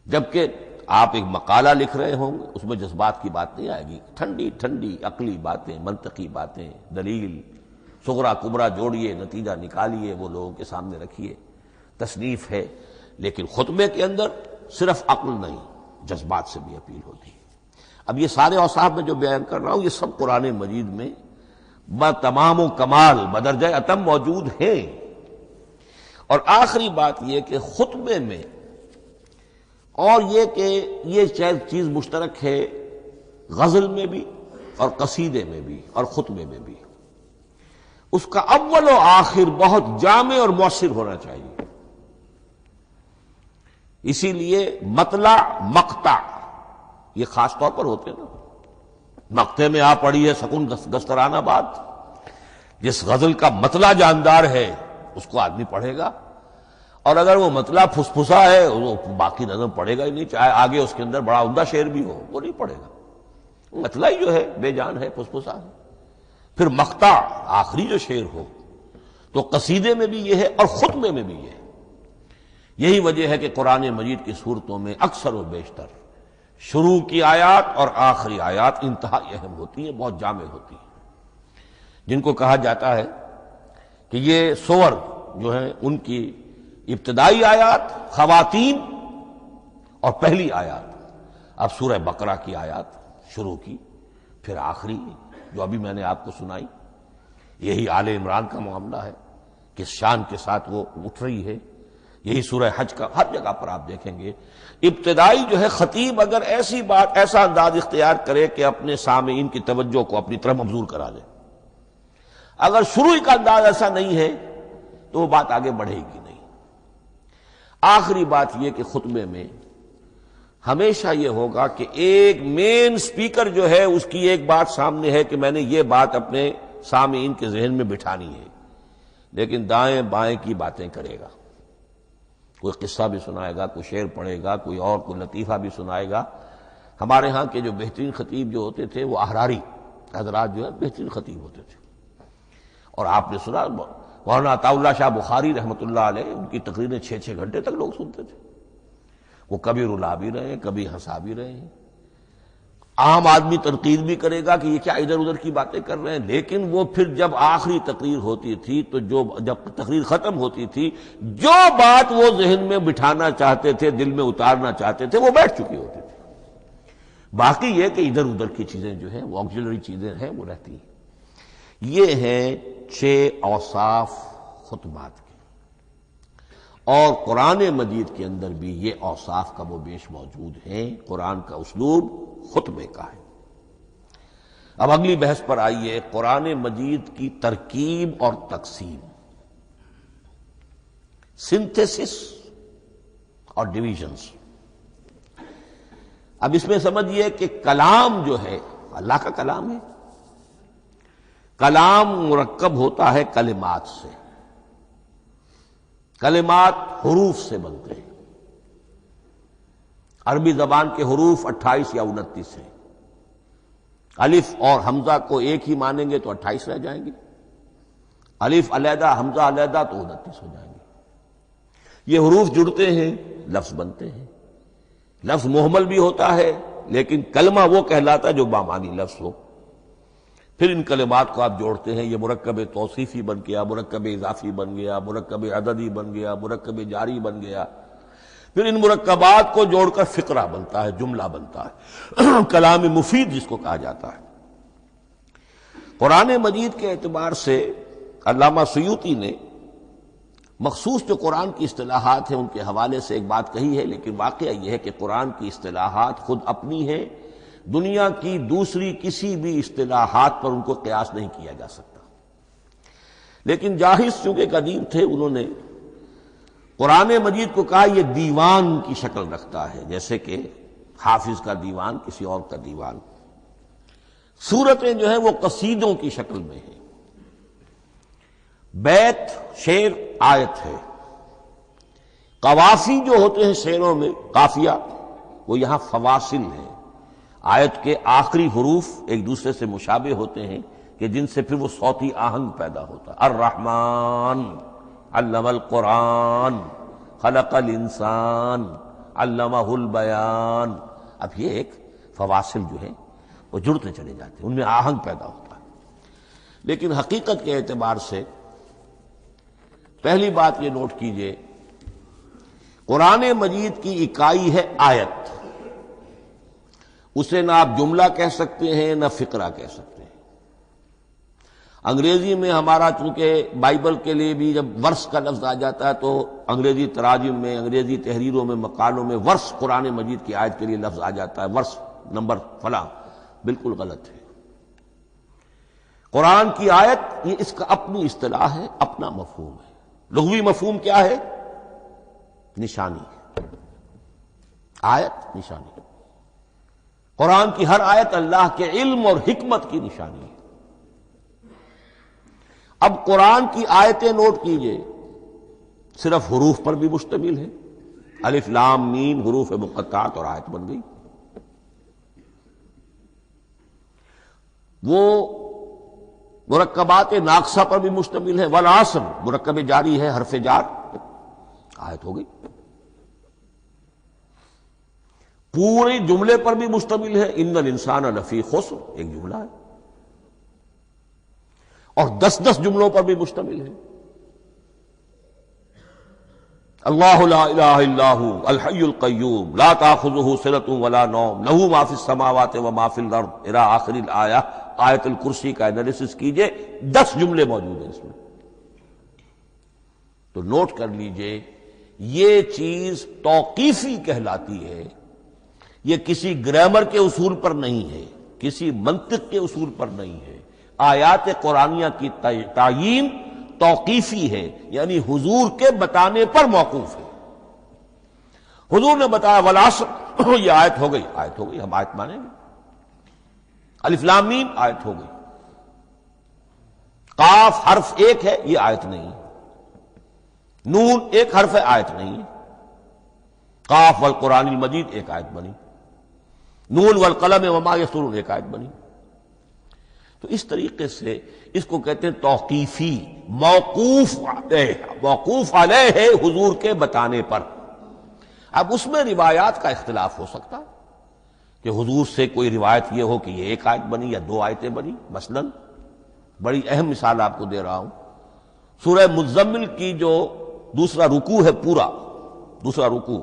جبکہ آپ ایک مقالہ لکھ رہے ہوں گے، اس میں جذبات کی بات نہیں آئے گی، ٹھنڈی ٹھنڈی عقلی باتیں، منطقی باتیں، دلیل صغرا کبرا جوڑیے، نتیجہ نکالیے، وہ لوگوں کے سامنے رکھیے، تصنیف ہے۔ لیکن خطبے کے اندر صرف عقل نہیں، جذبات سے بھی اپیل ہوتی ہے۔ اب یہ سارے اوصاف میں جو بیان کر رہا ہوں، یہ سب قرآن مجید میں بتمام و کمال بدرجہ اتم موجود ہیں۔ اور آخری بات یہ کہ خطبے میں، اور یہ کہ یہ چیز مشترک ہے غزل میں بھی اور قصیدے میں بھی اور خطبے میں بھی، اس کا اول و آخر بہت جامع اور مؤثر ہونا چاہیے۔ اسی لیے مطلع مقطع یہ خاص طور پر ہوتے ہیں نا۔ مقطع میں آپ پڑھی ہے سکون گسترانہ بات، جس غزل کا مطلع جاندار ہے اس کو آدمی پڑھے گا، اور اگر وہ مطلع پھسپھسا ہے وہ باقی نظم پڑھے گا ہی نہیں، چاہے آگے اس کے اندر بڑا عمدہ شعر بھی ہو وہ نہیں پڑھے گا۔ مطلع ہی جو ہے بے جان ہے، پھسپھسا ہے۔ پھر مقطع آخری جو شعر ہو، تو قصیدے میں بھی یہ ہے اور خطبے میں بھی یہ ہے۔ یہی وجہ ہے کہ قرآن مجید کی صورتوں میں اکثر و بیشتر شروع کی آیات اور آخری آیات انتہائی اہم ہوتی ہیں، بہت جامع ہوتی ہیں، جن کو کہا جاتا ہے کہ یہ سور جو ہیں ان کی ابتدائی آیات، خواتین اور پہلی آیات۔ اب سورہ بقرہ کی آیات شروع کی، پھر آخری جو ابھی میں نے آپ کو سنائی، یہی آل عمران کا معاملہ ہے، کس شان کے ساتھ وہ اٹھ رہی ہے۔ یہی سورہ حج کا ہر جگہ پر آپ دیکھیں گے ابتدائی جو ہے خطیب اگر ایسی بات، ایسا انداز اختیار کرے کہ اپنے سامعین کی توجہ کو اپنی طرف مبذول کرا دے، اگر شروع کا انداز ایسا نہیں ہے تو وہ بات آگے بڑھے گی نہیں۔ آخری بات یہ کہ خطبے میں ہمیشہ یہ ہوگا کہ ایک مین سپیکر جو ہے اس کی ایک بات سامنے ہے کہ میں نے یہ بات اپنے سامعین کے ذہن میں بٹھانی ہے، لیکن دائیں بائیں کی باتیں کرے گا، کوئی قصہ بھی سنائے گا، کوئی شعر پڑھے گا، کوئی اور کوئی لطیفہ بھی سنائے گا۔ ہمارے ہاں کے جو بہترین خطیب جو ہوتے تھے وہ احراری حضرات جو ہے بہترین خطیب ہوتے تھے، اور آپ نے سنا مولانا عطا اللہ شاہ بخاری رحمۃ اللہ علیہ، ان کی تقریریں 6 گھنٹے تک لوگ سنتے تھے۔ وہ کبھی رلا بھی رہے ہیں، کبھی ہنسا بھی رہے ہیں۔ عام آدمی تنقید بھی کرے گا کہ یہ کیا ادھر ادھر کی باتیں کر رہے ہیں، لیکن وہ پھر جب آخری تقریر ہوتی تھی تو جب تقریر ختم ہوتی تھی، جو بات وہ ذہن میں بٹھانا چاہتے تھے، دل میں اتارنا چاہتے تھے، وہ بیٹھ چکی ہوتی تھی۔ باقی یہ کہ ادھر ادھر کی چیزیں جو ہیں وہ آکسیلری چیزیں ہیں وہ رہتی ہیں۔ یہ ہیں 6 اوصاف خطبات کے، اور قرآن مجید کے اندر بھی یہ اوصاف کم و بیش موجود ہیں۔ قرآن کا اسلوب خطبے کا ہے۔ اب اگلی بحث پر آئیے، قرآن مجید کی ترکیب اور تقسیم، سنتھیسس اور ڈویژنز۔ اب اس میں سمجھیے کہ کلام جو ہے اللہ کا کلام ہے، کلام مرکب ہوتا ہے کلمات سے، کلمات حروف سے بنتے ہیں۔ عربی زبان کے حروف 28 یا 29 ہیں۔ الف اور حمزہ کو ایک ہی مانیں گے تو 28 رہ جائیں گے، الف علیحدہ حمزہ علیحدہ تو 29 ہو جائیں گے۔ یہ حروف جڑتے ہیں، لفظ بنتے ہیں۔ لفظ محمل بھی ہوتا ہے، لیکن کلمہ وہ کہلاتا ہے جو بامانی لفظ ہو۔ پھر ان کلمات کو آپ جوڑتے ہیں، یہ مرکب توصیفی بن گیا، مرکب اضافی بن گیا، مرکب عددی بن گیا، مرکب جاری بن گیا۔ پھر ان مرکبات کو جوڑ کر فقرہ بنتا ہے، جملہ بنتا ہے، کلام مفید جس کو کہا جاتا ہے۔ قرآن مجید کے اعتبار سے علامہ سیوطی نے مخصوص جو قرآن کی اصطلاحات ہیں ان کے حوالے سے ایک بات کہی ہے، لیکن واقعہ یہ ہے کہ قرآن کی اصطلاحات خود اپنی ہیں، دنیا کی دوسری کسی بھی اصطلاحات پر ان کو قیاس نہیں کیا جا سکتا۔ لیکن جاہز چونکہ قدیم تھے، انہوں نے قرآن مجید کو کہا یہ دیوان کی شکل رکھتا ہے، جیسے کہ حافظ کا دیوان کسی اور کا دیوان۔ سورتیں جو ہیں وہ قصیدوں کی شکل میں ہیں، بیت شعر آیت ہے، قوافی جو ہوتے ہیں شعروں میں قافیہ وہ یہاں فواصل ہیں، آیت کے آخری حروف ایک دوسرے سے مشابہ ہوتے ہیں کہ جن سے پھر وہ صوتی آہنگ پیدا ہوتا ہے۔ الرحمن علم القرآن خلق الانسان علمہ البیان۔ اب یہ ایک فواصل جو ہیں وہ جڑتے چلے جاتے ہیں، ان میں آہنگ پیدا ہوتا ہے۔ لیکن حقیقت کے اعتبار سے پہلی بات یہ نوٹ کیجئے، قرآن مجید کی اکائی ہے آیت، اسے نہ آپ جملہ کہہ سکتے ہیں نہ فقرہ کہہ سکتے ہیں۔ انگریزی میں ہمارا چونکہ بائبل کے لیے بھی جب ورس کا لفظ آ جاتا ہے تو انگریزی تراجم میں، انگریزی تحریروں میں، مقالوں میں ورس قرآن مجید کی آیت کے لیے لفظ آ جاتا ہے، ورس نمبر فلاں، بالکل غلط ہے۔ قرآن کی آیت یہ اس کا اپنی اصطلاح ہے، اپنا مفہوم ہے۔ لغوی مفہوم کیا ہے؟ نشانی، آیت نشانی۔ قرآن کی ہر آیت اللہ کے علم اور حکمت کی نشانی ہے۔ اب قرآن کی آیتیں نوٹ کیجئے، صرف حروف پر بھی مشتمل ہے، الف لام میم حروف مقطعات اور آیت بن گئی۔ وہ مرکبات ناقصہ پر بھی مشتمل ہے، والعصر مرکب جاری ہے، حرف جار، آیت ہو گئی۔ پورے جملے پر بھی مشتمل ہے، ان الانسان لفی خسر، ایک جملہ ہے، اور 10 جملوں پر بھی مشتمل ہے۔ اللہ لا الہ الا ھو الحی القیوم لا تاخذہ سنۃ ولا نوم لہ ما فی السماوات وما فی الارض الی آخر الآیہ۔ آیت الکرسی کا انالیسس کیجئے، 10 جملے موجود ہیں اس میں۔ تو نوٹ کر لیجئے، یہ چیز توقیفی کہلاتی ہے، یہ کسی گرامر کے اصول پر نہیں ہے، کسی منطق کے اصول پر نہیں ہے۔ آیات قرآنیہ کی تعیین توقیفی ہے، یعنی حضور کے بتانے پر موقوف ہے۔ حضور نے بتایا والعصر، یہ آیت ہو گئی، آیت ہو گئی، ہم آیت مانیں گے۔ الف لام میم آیت ہو گئی۔ قاف حرف ایک ہے، یہ آیت نہیں ہے۔ نون ایک حرف ہے، آیت نہیں ہے۔ قاف والقرآن المجید ایک آیت بنی، نون والقلم وما یسطرون ایک آیت بنی۔ تو اس طریقے سے اس کو کہتے ہیں توقیفی، موقوف علیہ ہے حضور کے بتانے پر۔ اب اس میں روایات کا اختلاف ہو سکتا ہے کہ حضور سے کوئی روایت یہ ہو کہ یہ ایک آیت بنی یا 2 آیتیں بنی۔ مثلا بڑی اہم مثال آپ کو دے رہا ہوں، سورہ مزمل کی جو دوسرا رکوع ہے، پورا دوسرا رکوع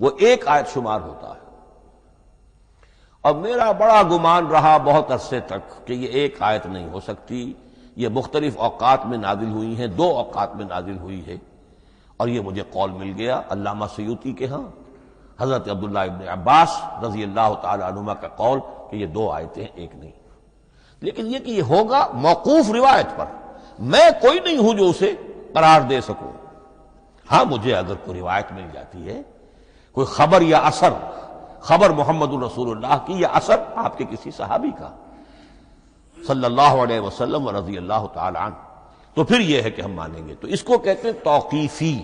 وہ 1 آیت شمار ہوتا ہے، اور میرا بڑا گمان رہا بہت عرصے تک کہ یہ 1 آیت نہیں ہو سکتی، یہ مختلف اوقات میں نازل ہوئی ہیں، 2 اوقات میں نازل ہوئی ہے، اور یہ مجھے قول مل گیا علامہ سیوطی کے ہاں، حضرت عبداللہ ابن عباس رضی اللہ تعالی عنہما کا قول کہ یہ 2 آیتیں ایک نہیں۔ لیکن یہ کہ یہ ہوگا موقوف روایت پر، میں کوئی نہیں ہوں جو اسے قرار دے سکوں۔ ہاں مجھے اگر کوئی روایت مل جاتی ہے، کوئی خبر یا اثر، خبر محمد الرسول اللہ کی یا اثر آپ کے کسی صحابی کا صلی اللہ علیہ وسلم ورضی اللہ تعالی عنہ، تو پھر یہ ہے کہ ہم مانیں گے۔ تو اس کو کہتے ہیں توقیفی۔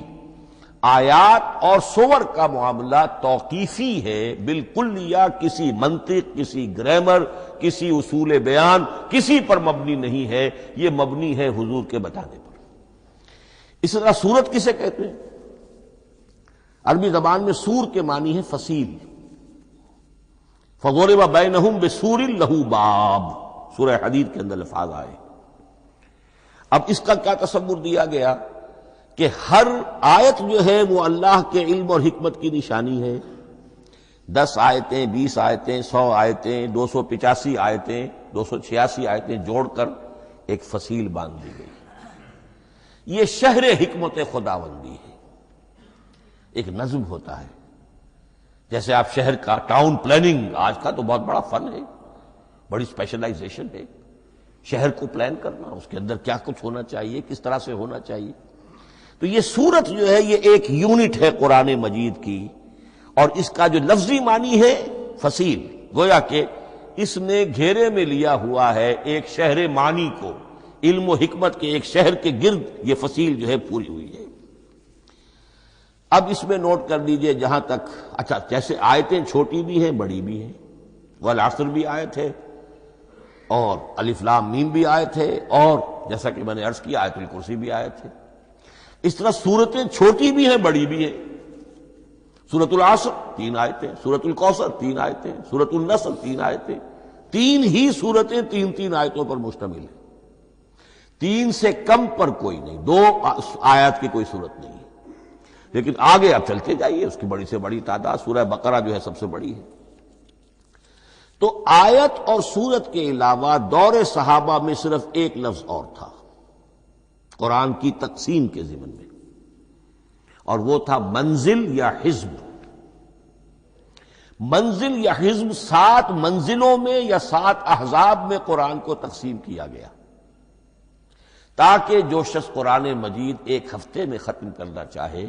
آیات اور سور کا معاملہ توقیفی ہے بالکل، یا کسی منطق، کسی گرامر، کسی اصول بیان، کسی پر مبنی نہیں ہے، یہ مبنی ہے حضور کے بتانے پر۔ اس طرح سورت کسے کہتے ہیں؟ عربی زبان میں سور کے معنی ہے فصیل۔ فَضُرِبَ بَيْنَهُمْ بِسُورٍ لَهُ بَابٌ، سورہ حدید کے اندر الفاظ آئے۔ اب اس کا کیا تصور دیا گیا کہ ہر آیت جو ہے وہ اللہ کے علم اور حکمت کی نشانی ہے۔ 10 آیتیں، 20 آیتیں، 100 آیتیں، 285 آیتیں، 286 آیتیں جوڑ کر ایک فصیل باندھ دی گئی۔ یہ شہر حکمت خداوندی ہے، ایک نظم ہوتا ہے۔ جیسے آپ شہر کا ٹاؤن پلاننگ آج کا تو بہت بڑا فن ہے، بڑی اسپیشلائزیشن ہے، شہر کو پلان کرنا، اس کے اندر کیا کچھ ہونا چاہیے، کس طرح سے ہونا چاہیے۔ تو یہ سورت جو ہے یہ ایک یونٹ ہے قرآن مجید کی، اور اس کا جو لفظی معنی ہے فصیل، گویا کہ اس نے گھیرے میں لیا ہوا ہے ایک شہر معنی کو، علم و حکمت کے ایک شہر کے گرد یہ فصیل جو ہے پوری ہوئی ہے۔ اب اس میں نوٹ کر لیجئے جہاں تک، اچھا جیسے آیتیں چھوٹی بھی ہیں بڑی بھی ہیں، والعصر بھی آیت ہے اور الف لام میم بھی آیت ہے، اور جیسا کہ میں نے عرض کیا آیت الکرسی بھی آیت ہے. اس طرح سورتیں چھوٹی بھی ہیں بڑی بھی ہیں. سورۃ العصر 3 آیتیں، سورۃ الکوثر 3 آیتیں، سورۃ النصر 3 آیتیں، 3 ہی سورتیں 3 آیتوں پر مشتمل ہیں. 3 سے کم پر کوئی نہیں، 2 آیات کی کوئی صورت نہیں ہے. لیکن آگے آپ چلتے جائیے، اس کی بڑی سے بڑی تعداد سورہ بقرہ جو ہے سب سے بڑی ہے. تو آیت اور سورت کے علاوہ دور صحابہ میں صرف ایک لفظ اور تھا قرآن کی تقسیم کے ضمن میں، اور وہ تھا منزل یا حزب. منزل یا حزب 7 منزلوں میں یا 7 احزاب میں قرآن کو تقسیم کیا گیا، تاکہ جو شخص قرآن مجید ایک ہفتے میں ختم کرنا چاہے،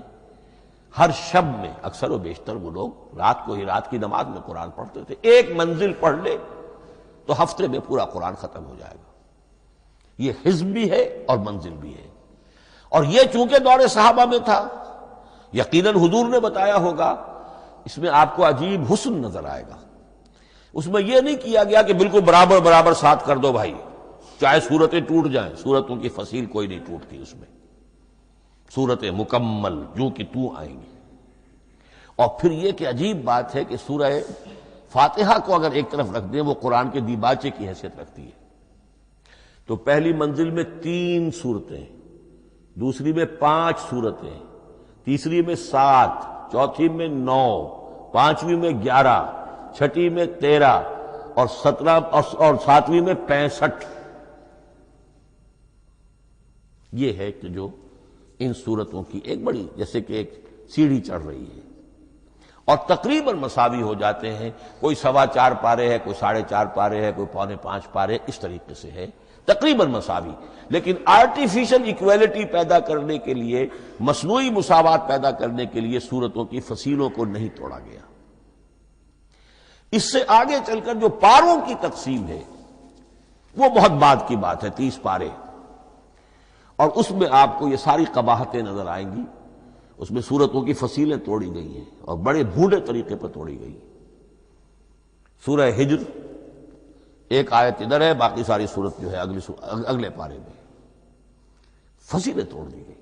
ہر شب میں اکثر و بیشتر وہ لوگ رات کو ہی رات کی نماز میں قرآن پڑھتے تھے، ایک منزل پڑھ لے تو ہفتے میں پورا قرآن ختم ہو جائے گا. یہ حزب بھی ہے اور منزل بھی ہے. اور یہ چونکہ دور صحابہ میں تھا، یقیناً حضور نے بتایا ہوگا، اس میں آپ کو عجیب حسن نظر آئے گا. اس میں یہ نہیں کیا گیا کہ بالکل برابر برابر ساتھ کر دو بھائی، چاہے صورتیں ٹوٹ جائیں. صورتوں کی فصیل کوئی نہیں ٹوٹتی، اس میں صورتیں مکمل جو کہ تو آئیں گی. اور پھر یہ کہ عجیب بات ہے کہ سورہ فاتحہ کو اگر ایک طرف رکھ دیں، وہ قرآن کے دیباچے کی حیثیت رکھتی ہے. تو پہلی منزل میں 3 سورتیں، دوسری میں 5 سورتیں، تیسری میں 7، چوتھی میں 9، پانچویں میں 11، چھٹی میں 13 اور 17 اور 7ویں میں 65. یہ ہے کہ جو ان صورتوں کی ایک بڑی جیسے کہ ایک سیڑھی چڑھ رہی ہے، اور تقریباً مساوی ہو جاتے ہیں. کوئی 4.25 پارے ہے، کوئی 4.5 پارے ہے، کوئی 4.25 پارے، اس طریقے سے ہے تقریباً مساوی. لیکن آرٹیفیشل ایکویلٹی پیدا کرنے کے لیے، مصنوعی مساوات پیدا کرنے کے لیے صورتوں کی فصیلوں کو نہیں توڑا گیا. اس سے آگے چل کر جو پاروں کی تقسیم ہے وہ بہت بعد کی بات ہے، 30 پارے، اور اس میں آپ کو یہ ساری قباحتیں نظر آئیں گی. اس میں صورتوں کی فصیلیں توڑی گئی ہیں اور بڑے بھونڈے طریقے پر توڑی گئی. سورہ ہجر ایک آیت ادھر ہے، باقی ساری صورت جو ہے اگلے پارے میں فصیلیں توڑ دی گئی.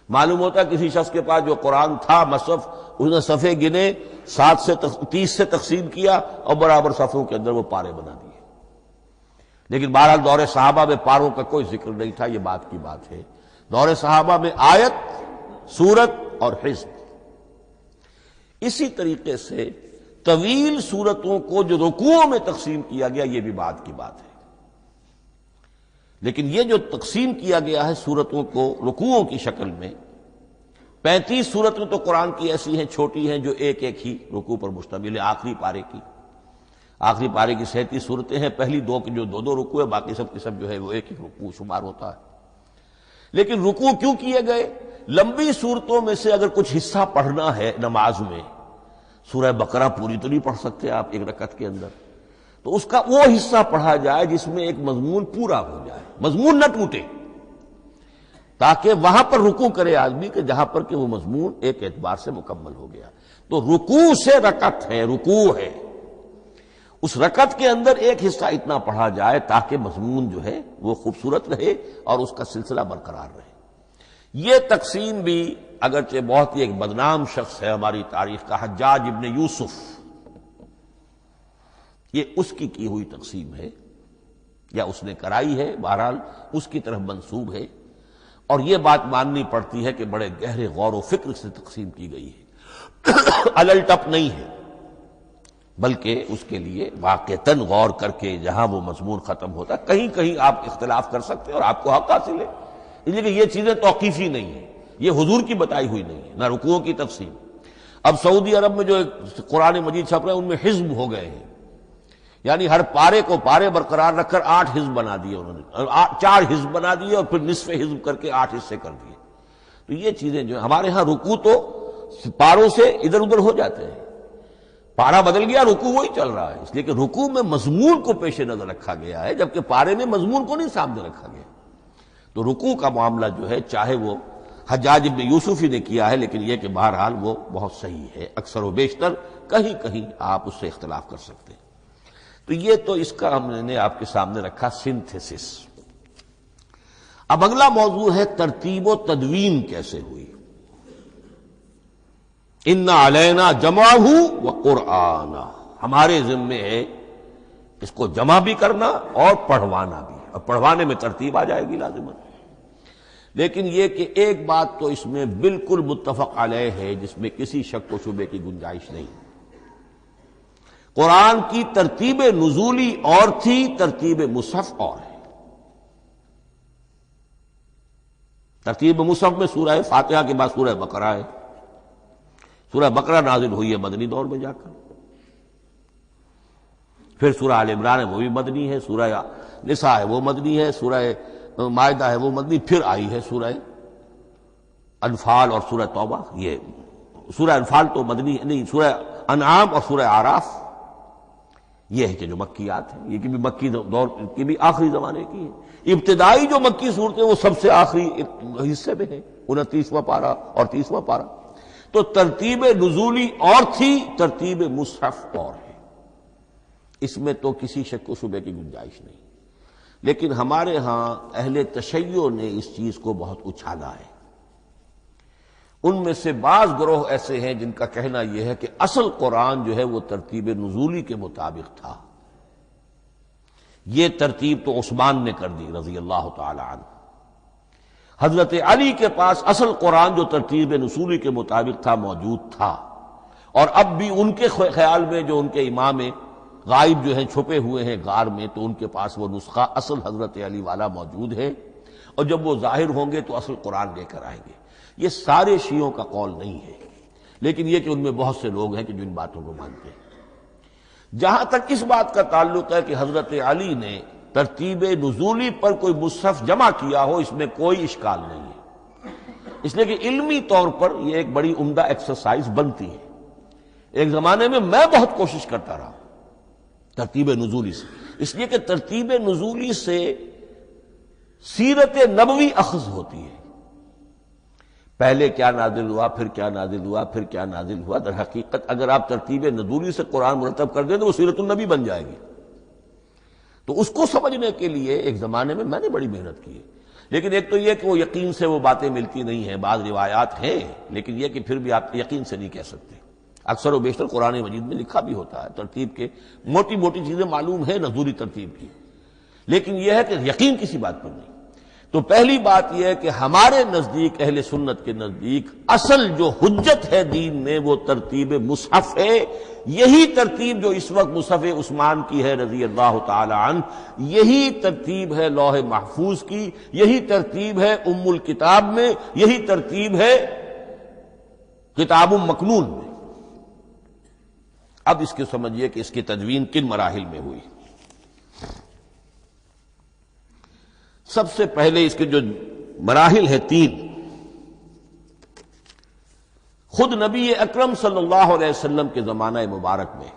معلوم ہوتا ہے کسی شخص کے پاس جو قرآن تھا مصحف، اس نے صفحے گنے، 7 سے 30 سے تقسیم کیا اور برابر صفحوں کے اندر وہ پارے بنا دیے. لیکن بہرحال دور صحابہ میں پاروں کا کوئی ذکر نہیں تھا، یہ بات کی بات ہے. دور صحابہ میں آیت، سورت اور حزب. اسی طریقے سے طویل سورتوں کو جو رکوعوں میں تقسیم کیا گیا، یہ بھی بات کی بات ہے. لیکن یہ جو تقسیم کیا گیا ہے سورتوں کو رکوعوں کی شکل میں، 35 سورتیں تو قرآن کی ایسی ہیں چھوٹی ہیں جو ایک ایک ہی رکوع پر مشتمل ہے. آخری پارے کی 37 صورتیں ہیں، پہلی 2 کی جو 2 رکوع ہے، باقی سب کی سب جو ہے وہ ایک ایک رکوع شمار ہوتا ہے. لیکن رکوع کیوں کیے گئے؟ لمبی صورتوں میں سے اگر کچھ حصہ پڑھنا ہے نماز میں، سورہ بقرہ پوری تو نہیں پڑھ سکتے آپ ایک رکعت کے اندر، تو اس کا وہ حصہ پڑھا جائے جس میں ایک مضمون پورا ہو جائے، مضمون نہ ٹوٹے، تاکہ وہاں پر رکوع کرے آدمی کہ جہاں پر کہ وہ مضمون ایک اعتبار سے مکمل ہو گیا. تو رکوع سے رکعت ہے، رکوع ہے، اس رکعت کے اندر ایک حصہ اتنا پڑھا جائے تاکہ مضمون جو ہے وہ خوبصورت رہے اور اس کا سلسلہ برقرار رہے. یہ تقسیم بھی اگرچہ بہت ہی ایک بدنام شخص ہے ہماری تاریخ کا، حجاج ابن یوسف، یہ اس کی ہوئی تقسیم ہے یا اس نے کرائی ہے، بہرحال اس کی طرف منسوب ہے. اور یہ بات ماننی پڑتی ہے کہ بڑے گہرے غور و فکر سے تقسیم کی گئی ہے، الل ٹپ نہیں ہے، بلکہ اس کے لیے واقعتاً غور کر کے جہاں وہ مضمون ختم ہوتا ہے. کہیں کہیں آپ اختلاف کر سکتے ہیں اور آپ کو حق حاصل ہے، اس لیے کہ یہ چیزیں توقیفی نہیں ہیں، یہ حضور کی بتائی ہوئی نہیں ہے، نہ رکوعوں کی تقسیم. اب سعودی عرب میں جو قرآن مجید چھپ رہے ہیں ان میں حزب ہو گئے ہیں، یعنی ہر پارے کو پارے برقرار رکھ کر 8 حزب بنا دیے انہوں نے، 4 حزب بنا دیے اور پھر نصف حزب کر کے 8 حصے کر دیے. تو یہ چیزیں جو ہمارے ہاں رکوع تو پاروں سے ادھر ادھر ہو جاتے ہیں، پارا بدل گیا رکوع وہی چل رہا ہے، اس لیے کہ رکوع میں مضمون کو پیش نظر رکھا گیا ہے، جبکہ پارے میں مضمون کو نہیں سامنے رکھا گیا. تو رکوع کا معاملہ جو ہے چاہے وہ حجاج ابن یوسف ہی نے کیا ہے، لیکن یہ کہ بہرحال وہ بہت صحیح ہے، اکثر و بیشتر، کہیں کہیں آپ اس سے اختلاف کر سکتے ہیں۔ تو یہ تو اس کا ہم نے آپ کے سامنے رکھا سنتھیسس۔ اب اگلا موضوع ہے ترتیب و تدوین کیسے ہوئی۔ ان علینا جمعہ و قرآنہ، ہمارے ذمے ہے اس کو جمع بھی کرنا اور پڑھوانا بھی، اور پڑھوانے میں ترتیب آ جائے گی لازماً۔ لیکن یہ کہ ایک بات تو اس میں بالکل متفق علیہ ہے، جس میں کسی شک و شبے کی گنجائش نہیں، قرآن کی ترتیب نزولی اور تھی، ترتیب مصحف اور ہے۔ ترتیب مصحف میں سورہ فاتحہ کے بعد سورہ بقرہ ہے، سورہ بقرہ نازل ہوئی ہے مدنی دور میں جا کر، پھر سورہ آل عمران ہے وہ بھی مدنی ہے، سورہ نساء ہے وہ مدنی ہے، سورہ مائدہ ہے وہ مدنی، پھر آئی ہے سورہ انفال اور سورہ توبہ۔ یہ سورہ انفال تو مدنی نہیں، سورہ انعام اور سورہ اعراف یہ ہے کہ جو مکیات ہیں، یہ کہ بھی مکی دور کی بھی آخری زمانے کی ہے۔ ابتدائی جو مکی صورتیں وہ سب سے آخری حصے میں ہیں، 29واں پارہ اور 30واں پارہ۔ تو ترتیب نزولی اور تھی، ترتیب مصحف اور ہے، اس میں تو کسی شک و شبے کی گنجائش نہیں۔ لیکن ہمارے ہاں اہل تشیع نے اس چیز کو بہت اچھالا ہے۔ ان میں سے بعض گروہ ایسے ہیں جن کا کہنا یہ ہے کہ اصل قرآن جو ہے وہ ترتیب نزولی کے مطابق تھا، یہ ترتیب تو عثمان نے کر دی رضی اللہ تعالی عنہ۔ حضرت علی کے پاس اصل قرآن جو ترتیب نزولی کے مطابق تھا موجود تھا، اور اب بھی ان کے خیال میں جو ان کے امام غائب جو ہیں چھپے ہوئے ہیں غار میں، تو ان کے پاس وہ نسخہ اصل حضرت علی والا موجود ہے، اور جب وہ ظاہر ہوں گے تو اصل قرآن لے کر آئیں گے۔ یہ سارے شیعوں کا قول نہیں ہے، لیکن یہ کہ ان میں بہت سے لوگ ہیں کہ جو ان باتوں کو مانتے ہیں۔ جہاں تک اس بات کا تعلق ہے کہ حضرت علی نے ترتیب نزولی پر کوئی مصحف جمع کیا ہو، اس میں کوئی اشکال نہیں ہے، اس لیے کہ علمی طور پر یہ ایک بڑی عمدہ ایکسرسائز بنتی ہے۔ ایک زمانے میں میں بہت کوشش کرتا رہا ترتیب نزولی سے، اس لیے کہ ترتیب نزولی سے سیرت نبوی اخذ ہوتی ہے، پہلے کیا نازل ہوا، پھر کیا نازل ہوا، پھر کیا نازل ہوا۔ در حقیقت اگر آپ ترتیب نزولی سے قرآن مرتب کر دیں تو وہ سیرت النبی بن جائے گی۔ تو اس کو سمجھنے کے لیے ایک زمانے میں نے بڑی محنت کی ہے، لیکن ایک تو یہ کہ وہ یقین سے وہ باتیں ملتی نہیں ہیں، بعض روایات ہیں، لیکن یہ کہ پھر بھی آپ یقین سے نہیں کہہ سکتے۔ اکثر و بیشتر قرآن مجید میں لکھا بھی ہوتا ہے، ترتیب کے موٹی موٹی چیزیں معلوم ہیں نزولی ترتیب کی، لیکن یہ ہے کہ یقین کسی بات پر نہیں۔ تو پہلی بات یہ ہے کہ ہمارے نزدیک، اہل سنت کے نزدیک، اصل جو حجت ہے دین میں وہ ترتیب مصحف ہے۔ یہی ترتیب جو اس وقت مصحف عثمان کی ہے رضی اللہ تعالی عنہ، یہی ترتیب ہے لوح محفوظ کی، یہی ترتیب ہے ام الکتاب میں، یہی ترتیب ہے کتاب مکنون میں۔ اب اس کو سمجھیے کہ اس کی تدوین کن مراحل میں ہوئی۔ سب سے پہلے اس کے جو مراحل ہیں 3، خود نبی اکرم صلی اللہ علیہ وسلم کے زمانہ مبارک میں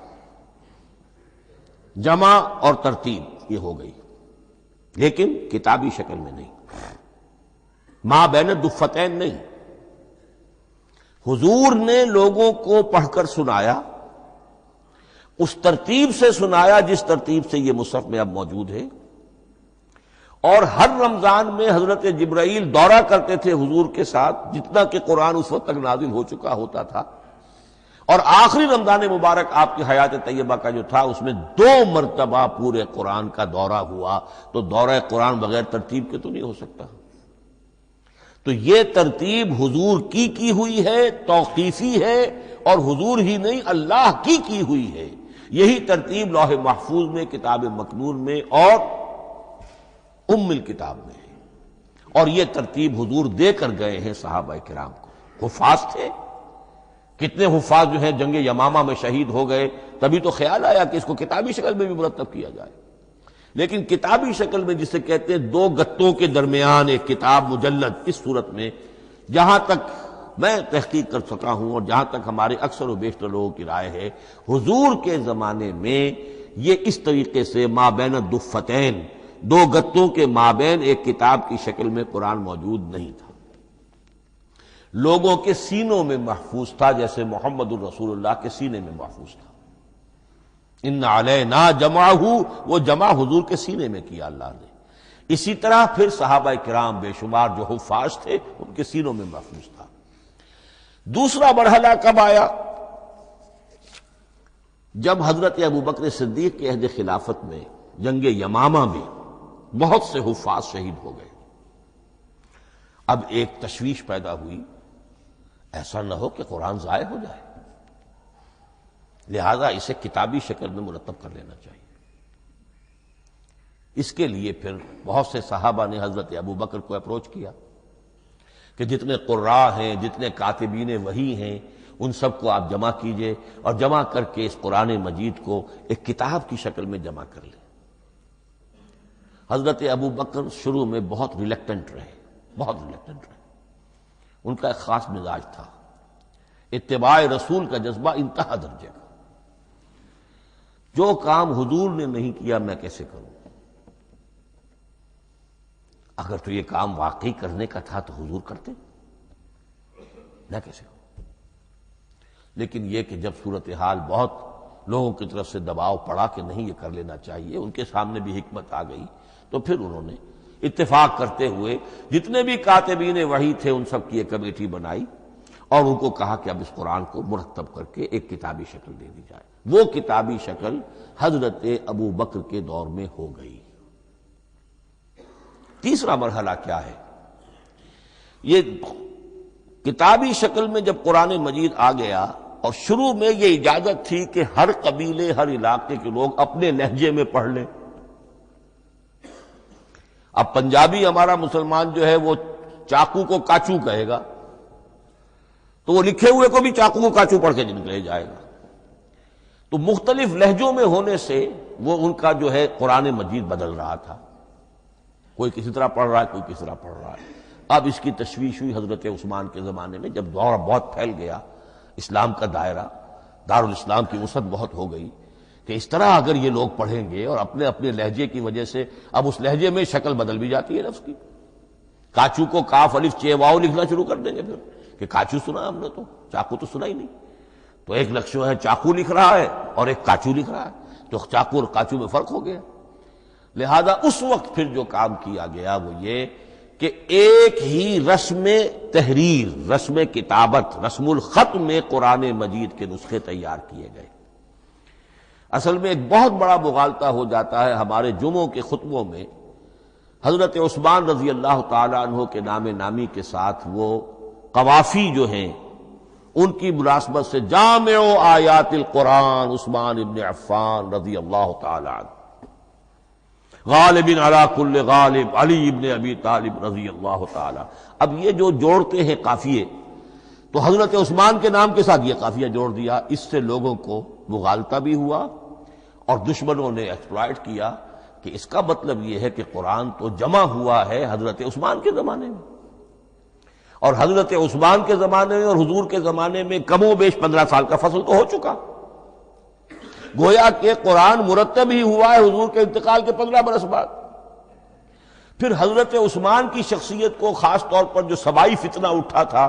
جمع اور ترتیب یہ ہو گئی، لیکن کتابی شکل میں نہیں، ما بین الدفتین نہیں۔ حضور نے لوگوں کو پڑھ کر سنایا، اس ترتیب سے سنایا جس ترتیب سے یہ مصحف میں اب موجود ہے، اور ہر رمضان میں حضرت جبرائیل دورہ کرتے تھے حضور کے ساتھ، جتنا کہ قرآن اس وقت تک نازل ہو چکا ہوتا تھا، اور آخری رمضان مبارک آپ کی حیات طیبہ کا جو تھا اس میں 2 مرتبہ پورے قرآن کا دورہ ہوا۔ تو دورہ قرآن بغیر ترتیب کے تو نہیں ہو سکتا۔ تو یہ ترتیب حضور کی ہوئی ہے، توقیفی ہے، اور حضور ہی نہیں اللہ کی ہوئی ہے۔ یہی ترتیب لوح محفوظ میں، کتاب مکنون میں اور ام الکتاب میں ہے، اور یہ ترتیب حضور دے کر گئے ہیں صحابہ کرام کو۔ حفاظ تھے، کتنے حفاظ جو ہیں جنگ یمامہ میں شہید ہو گئے، تبھی تو خیال آیا کہ اس کو کتابی شکل میں بھی مرتب کیا جائے۔ لیکن کتابی شکل میں جسے کہتے ہیں 2 گتوں کے درمیان ایک کتاب مجلد، اس صورت میں جہاں تک میں تحقیق کر سکا ہوں اور جہاں تک ہمارے اکثر و بیشتر لوگوں کی رائے ہے، حضور کے زمانے میں یہ اس طریقے سے ما بین الدفتین، 2 گتوں کے مابین ایک کتاب کی شکل میں قرآن موجود نہیں تھا۔ لوگوں کے سینوں میں محفوظ تھا، جیسے محمد الرسول اللہ کے سینے میں محفوظ تھا۔ ان علینا جمعہ، وہ جمع حضور کے سینے میں کیا اللہ نے۔ اسی طرح پھر صحابہ کرام بے شمار جو حفاظ تھے ان کے سینوں میں محفوظ تھا۔ دوسرا مرحلہ کب آیا؟ جب حضرت ابوبکر صدیق کے عہد خلافت میں جنگ یمامہ میں بہت سے حفاظ شہید ہو گئے۔ اب ایک تشویش پیدا ہوئی، ایسا نہ ہو کہ قرآن ضائع ہو جائے، لہذا اسے کتابی شکل میں مرتب کر لینا چاہیے۔ اس کے لیے پھر بہت سے صحابہ نے حضرت ابوبکر کو اپروچ کیا کہ جتنے قراء ہیں، جتنے کاتبین وحی ہیں، ان سب کو آپ جمع کیجئے اور جمع کر کے اس قرآن مجید کو ایک کتاب کی شکل میں جمع کر لیں۔ حضرت ابوبکر شروع میں بہت ریلیکٹنٹ رہے، بہت ریلیکٹنٹ رہے۔ ان کا ایک خاص مزاج تھا، اتباع رسول کا جذبہ انتہا درجے کا۔ جو کام حضور نے نہیں کیا میں کیسے کروں؟ اگر تو یہ کام واقعی کرنے کا تھا تو حضور کرتے، میں کیسے کروں؟ لیکن یہ کہ جب صورتحال بہت لوگوں کی طرف سے دباؤ پڑا کہ نہیں یہ کر لینا چاہیے، ان کے سامنے بھی حکمت آ گئی، تو پھر انہوں نے اتفاق کرتے ہوئے جتنے بھی کاتبین وحی تھے ان سب کی ایک کمیٹی بنائی اور ان کو کہا کہ اب اس قرآن کو مرتب کر کے ایک کتابی شکل دے دی جائے۔ وہ کتابی شکل حضرت ابوبکر کے دور میں ہو گئی۔ تیسرا مرحلہ کیا ہے؟ یہ کتابی شکل میں جب قرآن مجید آ گیا اور شروع میں یہ اجازت تھی کہ ہر قبیلے، ہر علاقے کے لوگ اپنے لہجے میں پڑھ لیں۔ اب پنجابی ہمارا مسلمان جو ہے وہ چاقو کو کاچو کہے گا تو وہ لکھے ہوئے کو بھی چاقو کو کاچو پڑھ کے نکلے جائے گا۔ تو مختلف لہجوں میں ہونے سے وہ ان کا جو ہے قرآن مجید بدل رہا تھا، کوئی کسی طرح پڑھ رہا ہے، کوئی کسی طرح پڑھ رہا ہے۔ اب اس کی تشویش ہوئی حضرت عثمان کے زمانے میں، جب دور بہت پھیل گیا، اسلام کا دائرہ، دارالاسلام کی وسعت بہت ہو گئی کہ اس طرح اگر یہ لوگ پڑھیں گے اور اپنے اپنے لہجے کی وجہ سے اب اس لہجے میں شکل بدل بھی جاتی ہے لفظ کی۔ کاچو کو کاف الف چے واو لکھنا شروع کر دیں گے پھر کہ کاچو سنا ہم نے، تو چاقو تو سنا ہی نہیں۔ تو ایک لفظ ہے چاقو لکھ رہا ہے اور ایک کاچو لکھ رہا ہے، تو چاقو اور کاچو میں فرق ہو گیا۔ لہذا اس وقت پھر جو کام کیا گیا وہ یہ کہ ایک ہی رسم تحریر، رسم کتابت، رسم الخط میں قرآن مجید کے نسخے تیار کیے گئے۔ اصل میں ایک بہت بڑا مغالطہ ہو جاتا ہے ہمارے جمعوں کے خطبوں میں، حضرت عثمان رضی اللہ تعالی عنہ کے نام نامی کے ساتھ وہ قوافی جو ہیں ان کی مناسبت سے جامع آیات القرآن عثمان ابن عفان رضی اللہ تعالی عنہ، غالب علی کل غالب علی ابن ابی طالب رضی اللہ تعالی۔ اب یہ جو جوڑتے ہیں قافیے، تو حضرت عثمان کے نام کے ساتھ یہ قافیہ جوڑ دیا، اس سے لوگوں کو مغالطہ بھی ہوا اور دشمنوں نے ایکسپلائٹ کیا کہ اس کا مطلب یہ ہے کہ قرآن تو جمع ہوا ہے حضرت عثمان کے زمانے میں، اور حضرت عثمان کے زمانے میں اور حضور کے زمانے میں کم و بیش 15 سال کا فصل تو ہو چکا، گویا کہ قرآن مرتب ہی ہوا ہے حضور کے انتقال کے 15 برس بعد۔ پھر حضرت عثمان کی شخصیت کو خاص طور پر جو سبائی فتنہ اٹھا تھا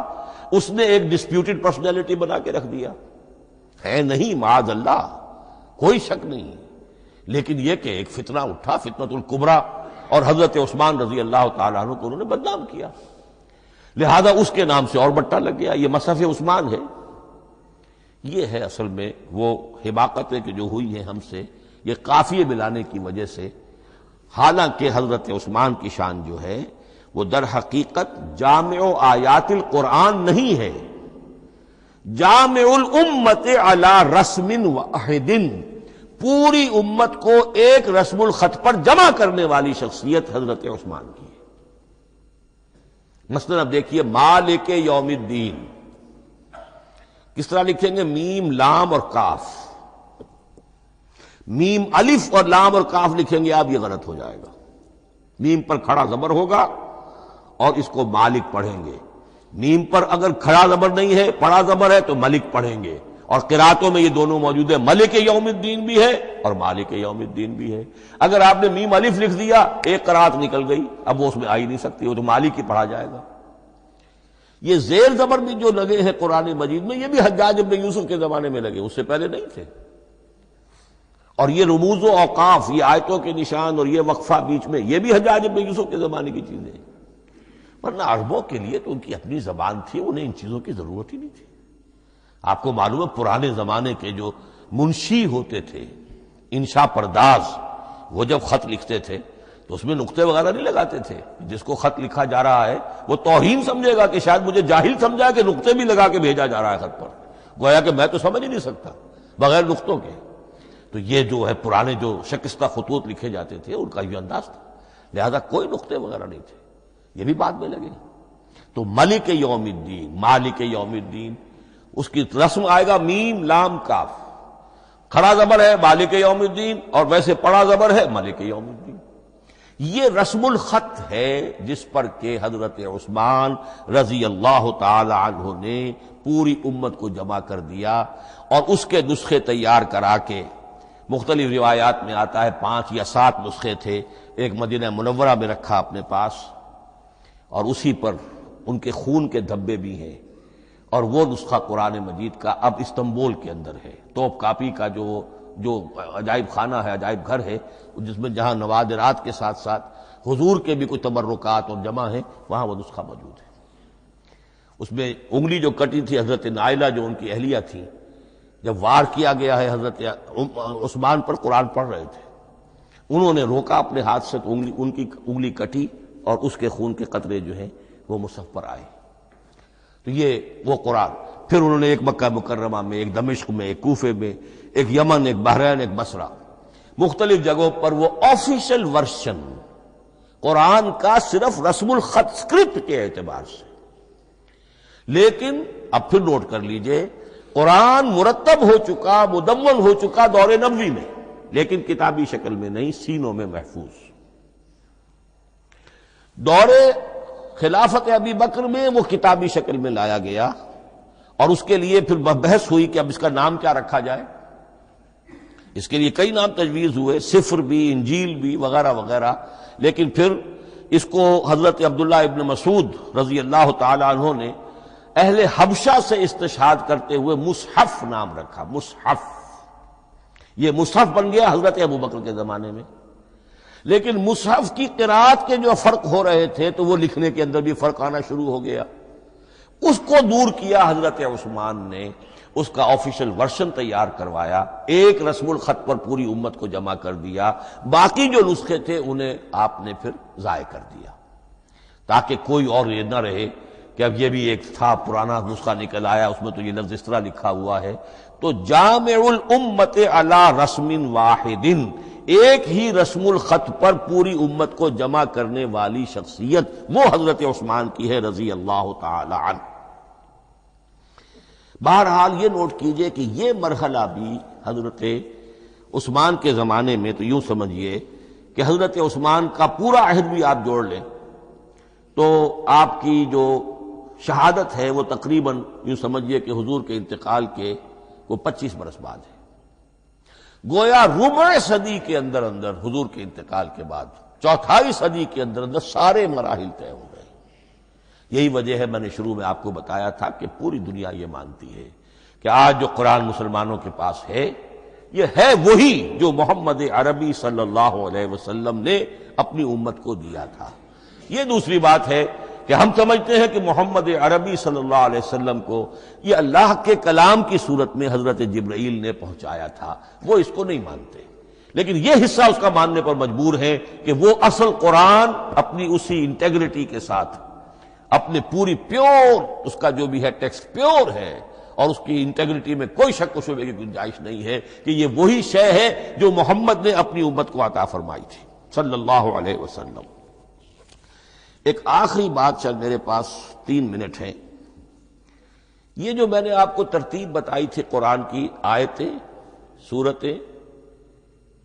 اس نے ایک ڈسپیوٹڈ پرسنالٹی بنا کے رکھ دیا ہے، نہیں معاذ اللہ، کوئی شک نہیں، لیکن یہ کہ ایک فتنہ اٹھا، فتنۃ الکبریٰ، اور حضرت عثمان رضی اللہ تعالیٰ عنہ کو انہوں نے بدنام کیا، لہذا اس کے نام سے اور بٹا لگ گیا، یہ مصحف عثمان ہے۔ یہ ہے اصل میں وہ حماقتیں کہ جو ہوئی ہیں ہم سے، یہ قافیے ملانے کی وجہ سے، حالانکہ حضرت عثمان کی شان جو ہے وہ در حقیقت جامع آیات القرآن نہیں ہے، جامع الامت علی رسم واحد، پوری امت کو ایک رسم الخط پر جمع کرنے والی شخصیت حضرت عثمان کی ہے۔ مثلا اب دیکھیے مالک یوم الدین کس طرح لکھیں گے؟ میم لام اور کاف، میم الف اور لام اور کاف لکھیں گے آپ، یہ غلط ہو جائے گا۔ میم پر کھڑا زبر ہوگا اور اس کو مالک پڑھیں گے، میم پر اگر کھڑا زبر نہیں ہے پڑا زبر ہے تو ملک پڑھیں گے، اور قراتوں میں یہ دونوں موجود ہے، ملک یوم الدین بھی ہے اور مالک یوم الدین بھی ہے۔ اگر آپ نے میم الف لکھ دیا ایک قرات نکل گئی، اب وہ اس میں آ ہی نہیں سکتی، وہ تو مالک ہی پڑھا جائے گا۔ یہ زیر زبر بھی جو لگے ہیں قرآن مجید میں، یہ بھی حجاج ابن یوسف کے زمانے میں لگے، اس سے پہلے نہیں تھے۔ اور یہ رموز و اوقاف، یہ آیتوں کے نشان اور یہ وقفہ بیچ میں، یہ بھی حجاج ابن یوسف کے زمانے کی چیزیں ہیں۔ ورنہ عربوں کے لیے تو ان کی اپنی زبان تھی، انہیں ان چیزوں کی ضرورت ہی نہیں تھی۔ آپ کو معلوم ہے پرانے زمانے کے جو منشی ہوتے تھے، انشاء پرداز، وہ جب خط لکھتے تھے تو اس میں نقطے وغیرہ نہیں لگاتے تھے۔ جس کو خط لکھا جا رہا ہے وہ توہین سمجھے گا کہ شاید مجھے جاہل سمجھا کہ نقطے بھی لگا کے بھیجا جا رہا ہے خط پر، گویا کہ میں تو سمجھ ہی نہیں سکتا بغیر نقطوں کے۔ تو یہ جو ہے پرانے جو شکستہ خطوط لکھے جاتے تھے ان کا یہ انداز تھا، لہذا کوئی نقطے وغیرہ نہیں تھے، یہ بھی بعد میں لگے۔ تو ملک یوم الدین، مالک یوم الدین، اس کی رسم آئے گا میم لام کاف، کھڑا زبر ہے مالک یوم الدین اور ویسے پڑا زبر ہے ملک یوم الدین۔ یہ رسم الخط ہے جس پر کہ حضرت عثمان رضی اللہ تعالی عنہ نے پوری امت کو جمع کر دیا، اور اس کے نسخے تیار کرا کے، مختلف روایات میں آتا ہے 5 یا 7 نسخے تھے، ایک مدینہ منورہ میں رکھا اپنے پاس، اور اسی پر ان کے خون کے دھبے بھی ہیں، اور وہ نسخہ قرآن مجید کا اب استنبول کے اندر ہے، توپ کاپی کا جو عجائب خانہ ہے، عجائب گھر ہے، جس میں جہاں نوادرات کے ساتھ ساتھ حضور کے بھی کچھ تبرکات اور جمع ہیں، وہاں وہ نسخہ موجود ہے۔ اس میں انگلی جو کٹی تھی حضرت نائلہ جو ان کی اہلیہ تھی، جب وار کیا گیا ہے حضرت عثمان پر، قرآن پڑھ رہے تھے، انہوں نے روکا اپنے ہاتھ سے تو ان کی انگلی کٹی اور اس کے خون کے قطرے جو ہیں وہ مصحف پر آئے۔ تو یہ وہ قرآن، پھر انہوں نے ایک مکہ مکرمہ میں، ایک دمشق میں، ایک کوفے میں، ایک یمن، ایک بحرین، ایک بصرہ، مختلف جگہوں پر وہ آفیشل ورشن قرآن کا صرف رسم الخط اسکرپٹ کے اعتبار سے۔ لیکن اب پھر نوٹ کر لیجئے، قرآن مرتب ہو چکا، مدون ہو چکا دور نبوی میں، لیکن کتابی شکل میں نہیں، سینوں میں محفوظ۔ دور خلافت ابی بکر میں وہ کتابی شکل میں لایا گیا، اور اس کے لیے پھر بحث ہوئی کہ اب اس کا نام کیا رکھا جائے۔ اس کے لیے کئی نام تجویز ہوئے، سفر بھی، انجیل بھی، وغیرہ وغیرہ، لیکن پھر اس کو حضرت عبداللہ ابن مسعود رضی اللہ تعالی عنہ نے اہل حبشہ سے استشہاد کرتے ہوئے مصحف نام رکھا، مصحف۔ یہ مصحف بن گیا حضرت ابو بکر کے زمانے میں، لیکن مصحف کی قرأت کے جو فرق ہو رہے تھے تو وہ لکھنے کے اندر بھی فرق آنا شروع ہو گیا۔ اس کو دور کیا حضرت عثمان نے، اس کا آفیشل ورژن تیار کروایا، ایک رسم الخط پر پوری امت کو جمع کر دیا، باقی جو نسخے تھے انہیں آپ نے پھر ضائع کر دیا، تاکہ کوئی اور یہ نہ رہے کہ اب یہ بھی ایک تھا پرانا نسخہ نکل آیا، اس میں تو یہ لفظ اس طرح لکھا ہوا ہے۔ تو جامع الامت علی رسم واحد، ایک ہی رسم الخط پر پوری امت کو جمع کرنے والی شخصیت وہ حضرت عثمان کی ہے رضی اللہ تعالی عنہ۔ بہرحال یہ نوٹ کیجئے کہ یہ مرحلہ بھی حضرت عثمان کے زمانے میں، تو یوں سمجھیے کہ حضرت عثمان کا پورا عہد بھی آپ جوڑ لیں تو آپ کی جو شہادت ہے وہ تقریباً یوں سمجھیے کہ حضور کے انتقال کے وہ 25 برس بعد ہے، گویا ربع صدی کے اندر اندر حضور کے انتقال کے بعد، چوتھائی صدی کے اندر اندر سارے مراحل طے ہو گئے۔ یہی وجہ ہے میں نے شروع میں آپ کو بتایا تھا کہ پوری دنیا یہ مانتی ہے کہ آج جو قرآن مسلمانوں کے پاس ہے یہ ہے وہی جو محمد عربی صلی اللہ علیہ وسلم نے اپنی امت کو دیا تھا۔ یہ دوسری بات ہے کہ ہم سمجھتے ہیں کہ محمد عربی صلی اللہ علیہ وسلم کو یہ اللہ کے کلام کی صورت میں حضرت جبرائیل نے پہنچایا تھا، وہ اس کو نہیں مانتے، لیکن یہ حصہ اس کا ماننے پر مجبور ہے کہ وہ اصل قرآن اپنی اسی انٹیگریٹی کے ساتھ، اپنے پوری پیور، اس کا جو بھی ہے ٹیکسٹ پیور ہے، اور اس کی انٹیگریٹی میں کوئی شک و شبہ کی گنجائش نہیں ہے کہ یہ وہی شے ہے جو محمد نے اپنی امت کو عطا فرمائی تھی صلی اللہ علیہ وسلم۔ ایک آخری بات، چل میرے پاس 3 منٹ ہیں، یہ جو میں نے آپ کو ترتیب بتائی تھی قرآن کی، آیتیں، سورتیں،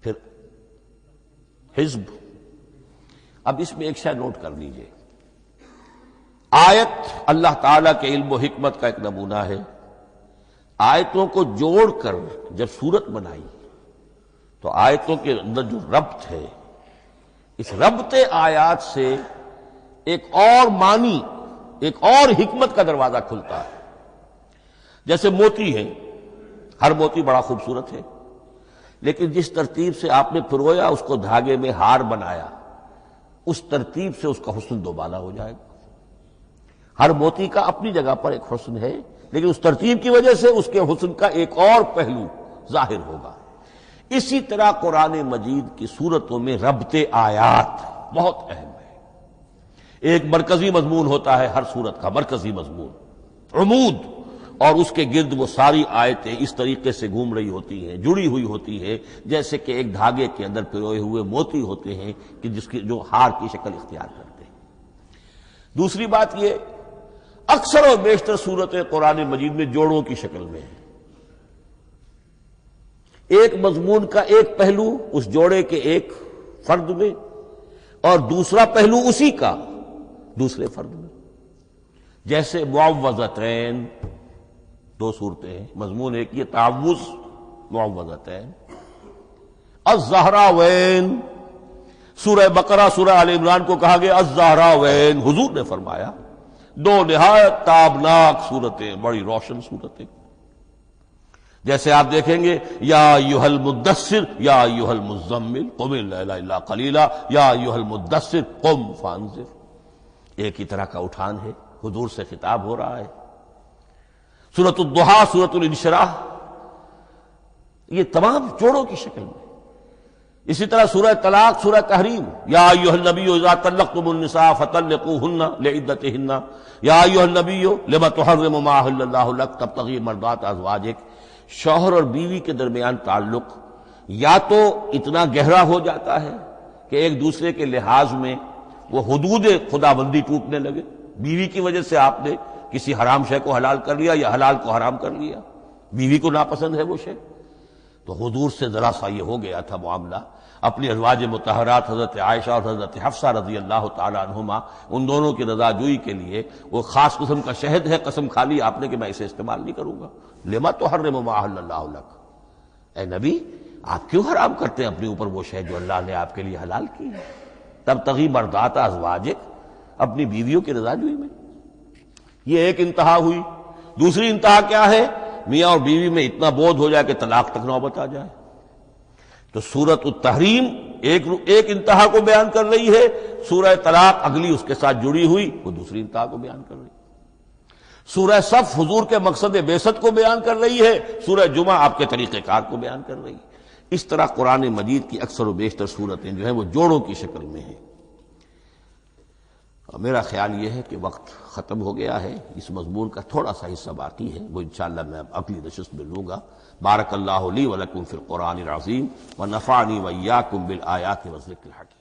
پھر حزب، اب اس میں ایک شے نوٹ کر لیجئے۔ آیت اللہ تعالیٰ کے علم و حکمت کا ایک نمونہ ہے، آیتوں کو جوڑ کر جب سورت بنائی تو آیتوں کے اندر جو ربط ہے، اس ربط آیات سے ایک اور معنی ایک اور حکمت کا دروازہ کھلتا ہے۔ جیسے موتی ہے، ہر موتی بڑا خوبصورت ہے، لیکن جس ترتیب سے آپ نے پرویا، اس کو دھاگے میں ہار بنایا، اس ترتیب سے اس کا حسن دوبالا ہو جائے گا۔ ہر موتی کا اپنی جگہ پر ایک حسن ہے، لیکن اس ترتیب کی وجہ سے اس کے حسن کا ایک اور پہلو ظاہر ہوگا۔ اسی طرح قرآن مجید کی صورتوں میں ربط آیات بہت اہم ہے۔ ایک مرکزی مضمون ہوتا ہے ہر صورت کا، مرکزی مضمون، عمود، اور اس کے گرد وہ ساری آیتیں اس طریقے سے گھوم رہی ہوتی ہیں، جڑی ہوئی ہوتی ہے، جیسے کہ ایک دھاگے کے اندر پروئے ہوئے موتی ہوتے ہیں کہ جس کی جو ہار کی شکل اختیار کرتے ہیں۔ دوسری بات یہ، اکثر و بیشتر صورتیں قرآن مجید میں جوڑوں کی شکل میں ہیں۔ ایک مضمون کا ایک پہلو اس جوڑے کے ایک فرد میں، اور دوسرا پہلو اسی کا دوسرے فرد میں۔ جیسے معوذتین، دو صورتیں ہیں، مضمون ایک یہ تعوذ، معوذتین۔ الزہراوین، سورہ بقرہ سورہ آل عمران کو کہا گیا الزہراوین، حضور نے فرمایا دو نہایت تابناک صورتیں، بڑی روشن صورتیں۔ جیسے آپ دیکھیں گے یا ایھا المدثر یا ایھا المزمل قم اللیل الا قلیلا یا ایھا المدثر قم فانذر، ایک ہی طرح کا اٹھان ہے، حضور سے خطاب ہو رہا ہے۔ سورۃ الضحیٰ، سورۃ الانشراح، یہ تمام جوڑوں کی شکل میں۔ اسی طرح سورہ طلاق، سورہ تحریم، یا ایھا النبی اذا طلقتم النساء فطلقوہن لعدتہن یا ایھا النبی لم تحرم ما احل اللہ لک تبتغی مرضات ازواجک۔ شوہر اور بیوی کے درمیان تعلق یا تو اتنا گہرا ہو جاتا ہے کہ ایک دوسرے کے لحاظ میں وہ حدود خدا بندی ٹوٹنے لگے، بیوی کی وجہ سے آپ نے کسی حرام شے کو حلال کر لیا یا حلال کو حرام کر لیا، بیوی کو ناپسند ہے وہ شے، تو حضور سے ذرا سا یہ ہو گیا تھا معاملہ۔ اپنی ازواج مطہرات حضرت عائشہ اور حضرت حفصہ رضی اللہ تعالی عنہما، ان دونوں کی رضا جوئی کے لیے وہ خاص قسم کا شہد ہے، قسم کھا لی آپ نے کہ میں اسے استعمال نہیں کروں گا۔ لما تحرم ما احل اللہ لک، اے نبی آپ کیوں حرام کرتے ہیں اپنے اوپر وہ شے جو اللہ نے آپ کے لیے حلال کی ہے؟ تبتغی مرضات ازواجک، اپنی بیویوں کی رضا جوئی میں۔ یہ ایک انتہا ہوئی۔ دوسری انتہا کیا ہے؟ میاں اور بیوی میں اتنا بودھ ہو جائے کہ طلاق تک نوبت آ جائے۔ تو سورۃ التحریم ایک انتہا کو بیان کر رہی ہے، سورہ طلاق اگلی اس کے ساتھ جڑی ہوئی وہ دوسری انتہا کو بیان کر رہی ہے۔ سورہ صف حضور کے مقصد بعثت کو بیان کر رہی ہے، سورہ جمعہ آپ کے طریقہ کار کو بیان کر رہی ہے۔ اس طرح قرآن مجید کی اکثر و بیشتر صورتیں جو ہیں وہ جوڑوں کی شکل میں ہیں۔ میرا خیال یہ ہے کہ وقت ختم ہو گیا ہے، اس مضمون کا تھوڑا سا حصہ باقی ہے، وہ انشاءاللہ میں اگلی نشست میں لوں گا۔ بارک اللہ لی ولکم فی القرآن العظیم ونفعنی وإیاکم بالآیات والذکر الحکیم۔